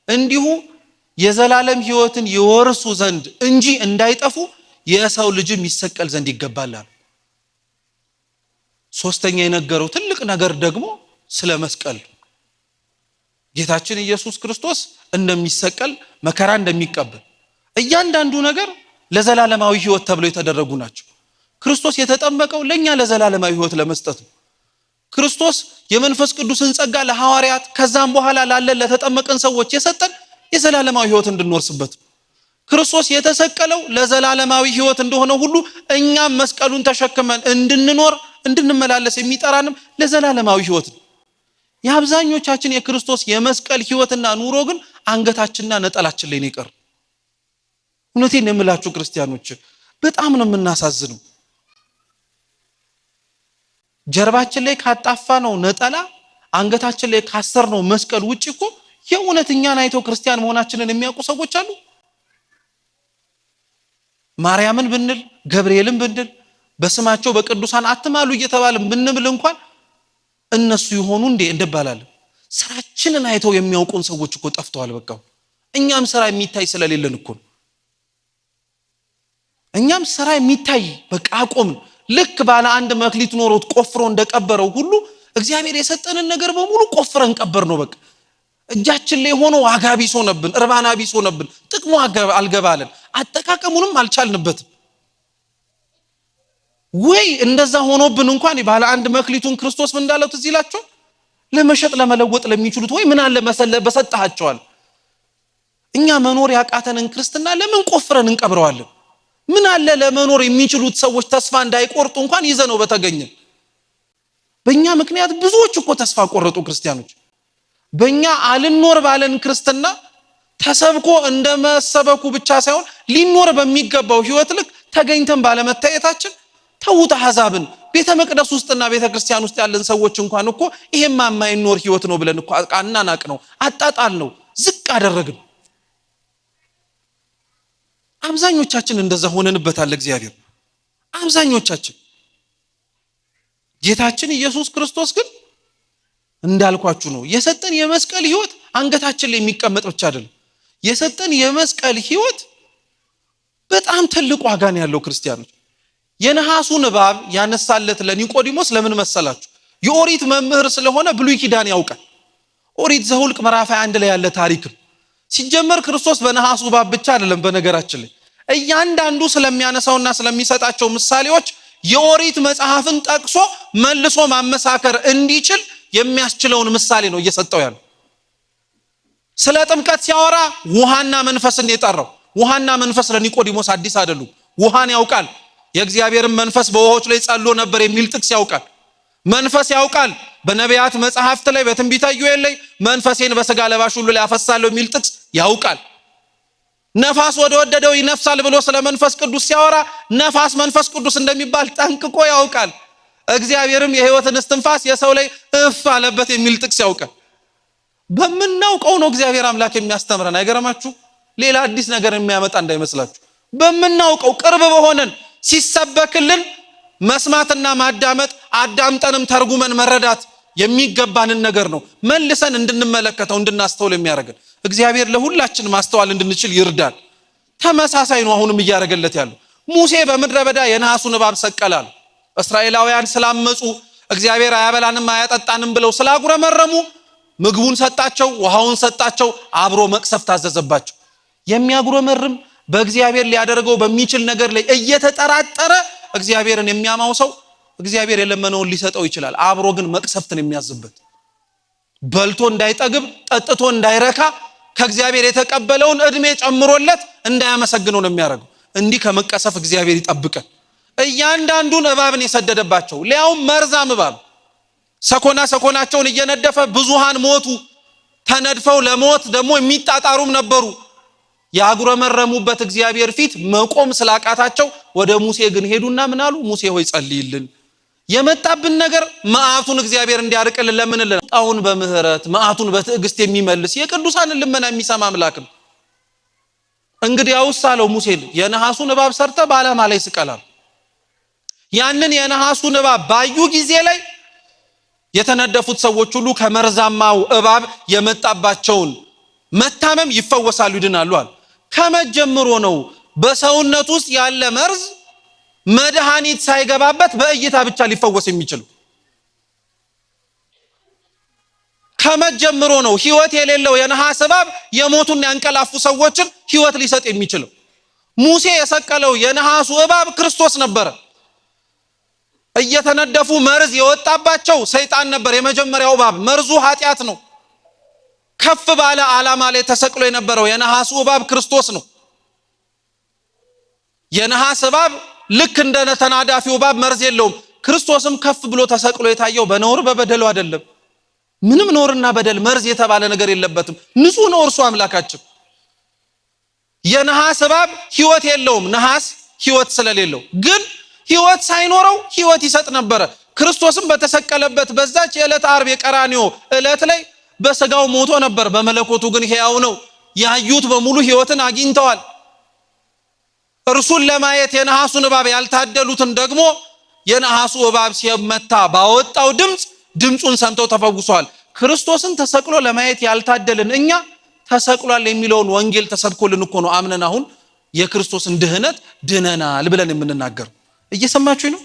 እንዲሁ የዘላለም ህይወትን ይወርሱ ዘንድ እንጂ እንዳይጠፉ የሰው ልጅም ይሰቀል ዘንድ ይገባል። ሶስተኛ የነገረው ትልቅ ነገር ደግሞ ስለ መስቀል ጌታችን ኢየሱስ ክርስቶስ እንደሚሰቀል መከራ እንደሚቀበል እያንዳንዱ ነገር ለዘላለማዊ ህይወት ተብሎ የተደረጉ ናቸው። ክርስቶስ የተጠመቀው ለኛ ለዘላለማዊ ህይወት ለመስጠት ነው። ክርስቶስ የመንፈስ ቅዱስን ጸጋ ለሐዋርያት ከዛም በኋላ ላለን ለተጠመቀን ሰዎች የሰጠን የዘላለማዊ ህይወት እንድንወርስበት። ክርስቶስ የተሰቀለው ለዘላለማዊ ህይወት እንደሆነ ሁሉ እኛም መስቀሉን ተሸክመን እንድንኖር እንድንመላለስ የሚጠራንም ለዘላለማዊ ህይወት ነው። የአብዛኞቻችን የክርስቶስ የመስቀል ህይወትና ኑሮ ግን አንገታችንና ነጠላችን ላይ ነው የቀረ። እውነቴን የምላችሁ ክርስቲያኖች በጣም ነው የምናሳዝነው። ጀርባችን ላይ ካጣፋ ነው ነጠላ አንገታችን ላይ ካሰር ነው መስቀል ውጪ እኮ የእውነተኛን አይተው ክርስቲያን መሆናችንን የሚያውቁ ሰዎች አሉ። ማርያምን ብንል ገብርኤልን ብንል በስማቸው በቅዱሳን አትማሉ እየተባልን ብንብል እንኳን እነሱ ይሆኑ እንዴ እንባላለን። ስራችንን አይተው የሚያውቁን ሰዎች እኮ ጠፍተዋል። በቃ እኛም ስራ የሚታይ ስለሌለን እኮ እኛም ስራ የሚታይ በቃ አቆምን። ልክ ባለ አንድ መክሊት ኖሮት ቆፍሮ እንደቀበረው ሁሉ እግዚአብሔር የሰጠንን ነገር በሙሉ ቆፍረን ቀበር ነው። በቃ እጃችን ላይ ሆኖ ዋጋ ቢስ ሆነብን፣ እርባና ቢስ ሆነብን፣ ጥቅሙ አልገባለን፣ አጠቃቀሙንም አልቻልንበትም። ወይ እንደዛ ሆኖብን እንኳን ባለ አንድ መክሊቱን ክርስቶስ ምን እንዳለው ትዝ ይላችሁ? ለመሸጥ ለመለወጥ ለሚችሉት ወይ ምን አለ መሰለ በሰጣቸዋል። እኛ መኖር ያቃተንን ክርስትና ለምን ቆፍረን እንቀብረዋለን? ምን አለ ለመኖር የሚችሉት ሰዎች ተስፋ እንዳይቆርጡ እንኳን ይዘነው በተገኘ። በእኛ ምክንያት ብዙዎች እኮ ተስፋ ቆረጡ ክርስቲያኖች። በእኛ አልኖር ባለን ክርስትና ተሰብኮ እንደመሰበኩ ብቻ ሳይሆን ሊኖር በሚገባው ህይወት ልክ ተገኝተን ባለመታየታችን ተውት አሕዛብን ቤተ መቅደስ ውስጥና ቤተ ክርስቲያን ውስጥ ያለን ሰዎች እንኳን እኮ ይሄማ የማይኖር ህይወት ነው ብለን እኮ አናናቅ ነው፣ አጣጣል ነው፣ ዝቅ አደረግን። አብዛኞቻችን እንደዛ ሆነንበታል። እግዚአብሔር አብዛኞቻችን። ጌታችን ኢየሱስ ክርስቶስ ግን እንዳልኳችሁ ነው የሰጠን የመስቀል ህይወት አንገታችን ላይ የሚቀመጥ ብቻ አይደለም። የሰጠን የመስቀል ህይወት በጣም ትልቅ ዋጋ ነው ያለው። ክርስቲያኖች የነሐሱን እባብ ያነሳለት ለኒቆዲሞስ ለምን መሰላችሁ? የኦሪት መምህር ስለሆነ ብሉይ ኪዳን ያውቃል። ኦሪት ዘኍልቍ ምዕራፍ 21 ላይ ያለ ታሪክ ነው። ሲጀመር ክርስቶስ በነሐሱ እባብ ብቻ አይደለም፣ በነገራችን ላይ እያንዳንዱ ስለሚያነሳውና ስለሚሰጣቸው ምሳሌዎች የኦሪት መጽሐፍን ጠቅሶ መልሶ ማመሳከር እንዲችል የሚያስችለውን ምሳሌ ነው እየሰጠው ያለው። ስለ ጥምቀት ሲያወራ ውሃና መንፈስን የጠራው። ውሃና መንፈስ ለኒቆዲሞስ አዲስ አይደሉም። ውሃን ያውቃል። የእግዚአብሔርን መንፈስ በውሃዎች ላይ ጸሎ ነበር የሚል ጥቅስ ያውቃል። መንፈስ ያውቃል። በነቢያት መጽሐፍት ላይ በትንቢተ ኢዩኤል ላይ መንፈሴን በሥጋ ለባሽ ሁሉ ላይ አፈሳለሁ የሚል ጥቅስ ያውቃል። ነፋስ ወደ ወደደው ይነፍሳል ብሎ ስለ መንፈስ ቅዱስ ሲያወራ ነፋስ መንፈስ ቅዱስ እንደሚባል ጠንቅቆ ያውቃል። እግዚአብሔርም የሕይወትን እስትንፋስ የሰው ላይ እፍ አለበት የሚል ጥቅስ ያውቃል። በምናውቀው ነው እግዚአብሔር አምላክ የሚያስተምረን። አይገርማችሁ? ሌላ አዲስ ነገር የሚያመጣ እንዳይመስላችሁ። በምናውቀው ቅርብ በሆነን ሲሰበክልን መስማትና ማዳመጥ፣ አዳምጠንም ተርጉመን መረዳት የሚገባንን ነገር ነው መልሰን እንድንመለከተው እንድናስተውል የሚያደርገን። እግዚአብሔር ለሁላችን ማስተዋል እንድንችል ይርዳል። ተመሳሳይ ነው አሁንም እያደረገለት ያለው። ሙሴ በምድረ በዳ የነሐሱን እባብ ሰቀላል። እስራኤላውያን ስላመጹ እግዚአብሔር አያበላንም አያጠጣንም ብለው ስላጉረመረሙ ምግቡን ሰጣቸው፣ ውሃውን ሰጣቸው፣ አብሮ መቅሰፍት አዘዘባቸው። የሚያጉረመርም በእግዚአብሔር ሊያደርገው በሚችል ነገር ላይ እየተጠራጠረ እግዚአብሔርን የሚያማው ሰው እግዚአብሔር የለመነውን ሊሰጠው ይችላል። አብሮ ግን መቅሰፍትን የሚያዝበት በልቶ እንዳይጠግብ ጠጥቶ እንዳይረካ ከእግዚአብሔር የተቀበለውን እድሜ ጨምሮለት እንዳያመሰግነው ነው የሚያደርገው። እንዲህ ከመቀሰፍ እግዚአብሔር ይጠብቀን። እያንዳንዱን እባብን የሰደደባቸው ሊያውም መርዛም እባብ ሰኮናቸውን እየነደፈ ብዙሃን ሞቱ። ተነድፈው ለሞት ደግሞ የሚጣጣሩም ነበሩ። ያጉረመረሙበት እግዚአብሔር ፊት መቆም ስላቃታቸው ወደ ሙሴ ግን ሄዱና ምን አሉ? ሙሴ ሆይ ጸልይልን፣ የመጣብን ነገር መዓቱን እግዚአብሔር እንዲያርቅልን ለምንልን። ጣውን በምህረት መዓቱን በትዕግስት የሚመልስ የቅዱሳንን ልመና የሚሰማ አምላክ ነው። እንግዲያውስ አለው ሙሴን የነሐሱን እባብ ሰርተ በዓላማ ላይ ስቀላል። ያንን የነሐሱን እባብ ባዩ ጊዜ ላይ የተነደፉት ሰዎች ሁሉ ከመርዛማው እባብ የመጣባቸውን መታመም ይፈወሳሉ፣ ይድናሉ አለ። ከመጀመሩ ነው በሰውነት ውስጥ ያለ መርዝ መድኃኒት ሳይገባበት በእይታ ብቻ ሊፈወስ የሚችለው። ከመጀመሩ ነው ህይወት የሌለው የነሐስ እባብ የሞቱና ያንቀላፉ ሰዎችን ህይወት ሊሰጥ የሚችለው። ሙሴ የሰቀለው የነሐሱ እባብ ክርስቶስ ነበረ። እየተነደፉ መርዝ የወጣባቸው ሰይጣን ነበር። የመጀመሪያው እባብ መርዙ ኃጢአት ነው። ከፍ ባለ ዓላማ ላይ ተሰቅሎ የነበረው የነሐሱ እባብ ክርስቶስ ነው። የነሐስ እባብ ልክ እንደ ተናዳፊው እባብ መርዝ የለውም። ክርስቶስም ከፍ ብሎ ተሰቅሎ የታየው በነውር በበደሉ አይደለም። ምንም ነውርና በደል መርዝ የተባለ ነገር የለበትም። ንጹህ ነው እርሱ አምላካችን። የነሐስ እባብ ህይወት የለውም። ነሐስ ህይወት ስለሌለው ግን ህይወት ሳይኖረው ህይወት ይሰጥ ነበረ። ክርስቶስም በተሰቀለበት በዛች የዕለት ዓርብ የቀራንዮ ዕለት ላይ በስጋው ሞቶ ነበር፣ በመለኮቱ ግን ሕያው ነው። ያዩት በሙሉ ህይወትን አግኝተዋል። እርሱን ለማየት የነሐሱን እባብ ያልታደሉትን ደግሞ የነሐሱ እባብ ሲመታ ባወጣው ድምፁን ሰምተው ተፈውሰዋል። ክርስቶስን ተሰቅሎ ለማየት ያልታደልን እኛ ተሰቅሏል የሚለውን ወንጌል ተሰብኮልን እኮ ነው አምነን አሁን የክርስቶስን ድህነት ድነናል ብለን የምንናገር። እየሰማችሁ ነው?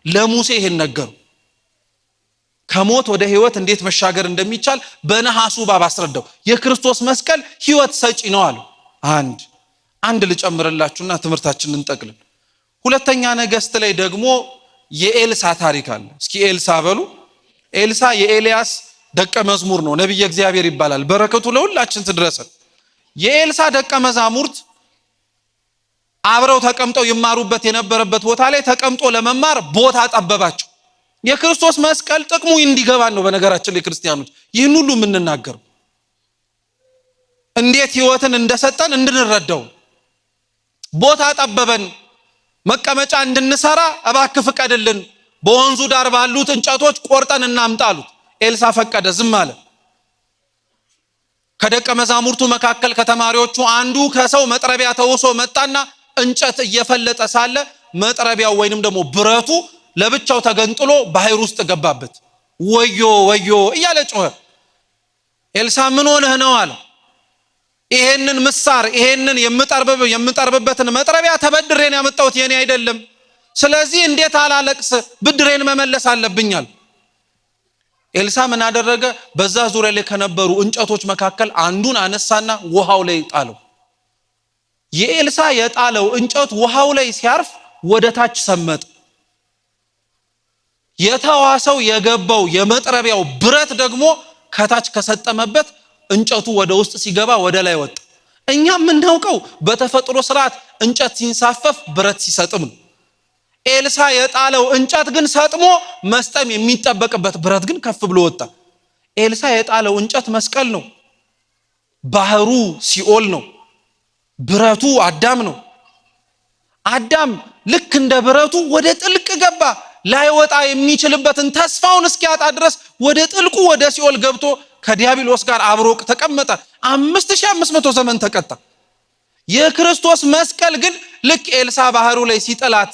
ለሙሴ ይሄን ነገሩ። ከሞት ወደ ህይወት እንዴት መሻገር እንደሚቻል በነሐሱ እባብ አስረዳው። የክርስቶስ መስቀል ህይወት ሰጪ ነው አሉ። አንድ ልጨምርላችሁና ትምህርታችንን እንጠቅልል። ሁለተኛ ነገሥት ላይ ደግሞ የኤልሳ ታሪክ አለ። እስኪ ኤልሳ በሉ። ኤልሳ የኤልያስ ደቀ መዝሙር ነው፣ ነብይ እግዚአብሔር ይባላል። በረከቱ ለሁላችን ትድረሰን። የኤልሳ ደቀ መዛሙርት አብረው ተቀምጠው ይማሩበት የነበረበት ቦታ ላይ ተቀምጦ ለመማር ቦታ ጠበባቸው። የክርስቶስ መስቀል ጥቅሙ እንዲገባን ነው። በነገራችን ላይ ክርስቲያኖች ይህን ሁሉ የምንናገረው እንዴት ህይወትን እንደሰጠን እንድንረዳው። ቦታ ጠበበን፣ መቀመጫ እንድንሰራ እባክህ ፍቀድልን፣ በወንዙ ዳር ባሉት እንጨቶች ቆርጠን እናምጣ አሉት። ኤልሳ ፈቀደ፣ ዝም አለ። ከደቀ መዛሙርቱ መካከል ከተማሪዎቹ አንዱ ከሰው መጥረቢያ ተውሶ መጣና እንጨት እየፈለጠ ሳለ መጥረቢያው ወይንም ደግሞ ብረቱ ለብቻው ተገንጥሎ ባህር ውስጥ ገባበት። ወዮ ወዮ እያለ ጮኸ። ኤልሳ ምን ሆነህ ነው አለ። ይሄንን ምሳር ይሄንን የምጠርብበትን መጥረቢያ ተበድሬን ያመጣሁት የኔ አይደለም። ስለዚህ እንዴት አላለቅስ? ብድሬን መመለስ አለብኛል። ኤልሳ ምን አደረገ? በዛ ዙሪያ ላይ ከነበሩ እንጨቶች መካከል አንዱን አነሳና ውሃው ላይ ጣለው። የኤልሳ የጣለው እንጨት ውሃው ላይ ሲያርፍ ወደ ታች ሰመጠ። የተዋሰው የገባው የመጥረቢያው ብረት ደግሞ ከታች ከሰጠመበት እንጨቱ ወደ ውስጥ ሲገባ ወደ ላይ ወጣ። እኛ የምናውቀው በተፈጥሮ ስርዓት እንጨት ሲንሳፈፍ ብረት ሲሰጥም ነው። ኤልሳ የጣለው እንጨት ግን ሰጥሞ መስጠም የሚጠበቅበት ብረት ግን ከፍ ብሎ ወጣ። ኤልሳ የጣለው እንጨት መስቀል ነው። ባህሩ ሲኦል ነው። ብረቱ አዳም ነው። አዳም ልክ እንደ ብረቱ ወደ ጥልቅ ገባ። ላይወጣ የሚችልበትን ተስፋውን እስኪያጣ ድረስ ወደ ጥልቁ ወደ ሲኦል ገብቶ ከዲያብሎስ ጋር አብሮ ተቀመጠ። 5500 ዘመን ተቀጣ። የክርስቶስ መስቀል ግን ልክ ኤልሳ ባህሩ ላይ ሲጥላት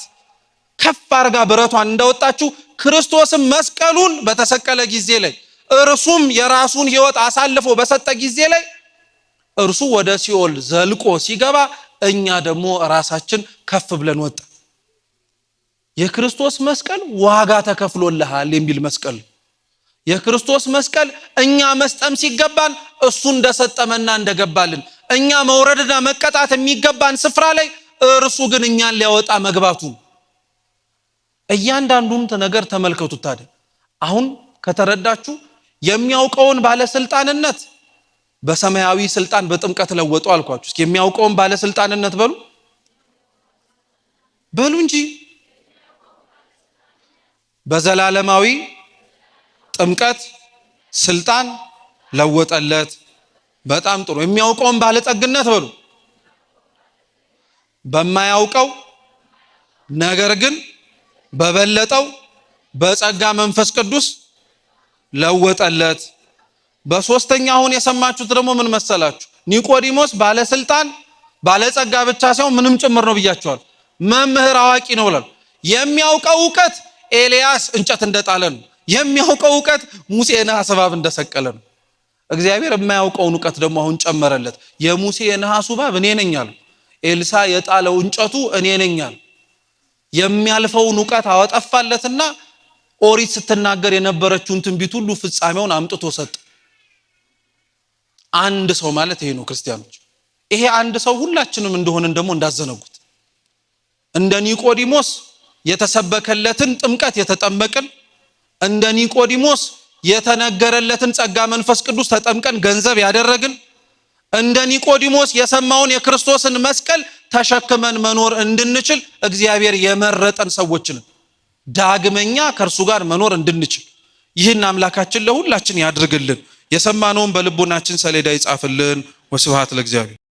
ከፍ አርጋ ብረቷን እንዳወጣችው ክርስቶስም መስቀሉን በተሰቀለ ጊዜ ላይ እርሱም የራሱን ሕይወት አሳልፎ በሰጠ ጊዜ ላይ እርሱ ወደ ሲኦል ዘልቆ ሲገባ እኛ ደግሞ ራሳችን ከፍ ብለን ወጣ። የክርስቶስ መስቀል ዋጋ ተከፍሎልሃል የሚል መስቀል። የክርስቶስ መስቀል እኛ መስጠም ሲገባን እሱ እንደሰጠመና እንደገባልን እኛ መውረድና መቀጣት የሚገባን ስፍራ ላይ እርሱ ግን እኛን ሊያወጣ መግባቱ። እያንዳንዱን ነገር ተመልከቱት። ታዲያ አሁን ከተረዳችሁ የሚያውቀውን ባለስልጣንነት በሰማያዊ ስልጣን በጥምቀት ለወጡ አልኳችሁ። እስኪ የሚያውቀውን ባለስልጣንነት በሉ እንጂ በዘላለማዊ ጥምቀት ስልጣን ለወጠለት። በጣም ጥሩ። የሚያውቀውን ባለጠግነት በሉ በማያውቀው ነገር ግን በበለጠው በጸጋ መንፈስ ቅዱስ ለወጠለት። በሶስተኛ አሁን የሰማችሁት ደግሞ ምን መሰላችሁ? ኒቆዲሞስ ባለስልጣን ባለጸጋ ብቻ ሳይሆን ምንም ጭምር ነው ብያችኋል። መምህር አዋቂ ነው ብሏል። የሚያውቀው ዕውቀት ኤልያስ እንጨት እንደጣለ ነው። የሚያውቀው ዕውቀት ሙሴ የነሐስ እባብ እንደሰቀለ ነው። እግዚአብሔር የማያውቀውን ዕውቀት ደግሞ አሁን ጨመረለት። የሙሴ የነሐሱ እባብ እኔ ነኝ አለ። ኤልሳ የጣለው እንጨቱ እኔ ነኝ አለ። የሚያልፈውን ዕውቀት አወጣፋለትና ኦሪት ስትናገር የነበረችውን ትንቢት ሁሉ ፍጻሜውን አምጥቶ ሰጠ። አንድ ሰው ማለት ይሄ ነው ክርስቲያኖች። ይሄ አንድ ሰው ሁላችንም እንደሆነን ደግሞ እንዳዘነጉት እንደ ኒቆዲሞስ የተሰበከለትን ጥምቀት የተጠመቅን፣ እንደ ኒቆዲሞስ የተነገረለትን ጸጋ መንፈስ ቅዱስ ተጠምቀን ገንዘብ ያደረግን፣ እንደ ኒቆዲሞስ የሰማውን የክርስቶስን መስቀል ተሸክመን መኖር እንድንችል እግዚአብሔር የመረጠን ሰዎች ነን። ዳግመኛ ከእርሱ ጋር መኖር እንድንችል ይህን አምላካችን ለሁላችን ያድርግልን። የሰማነውን በልቦናችን ሰሌዳ ይጻፍልን። ወስብሐት ለእግዚአብሔር።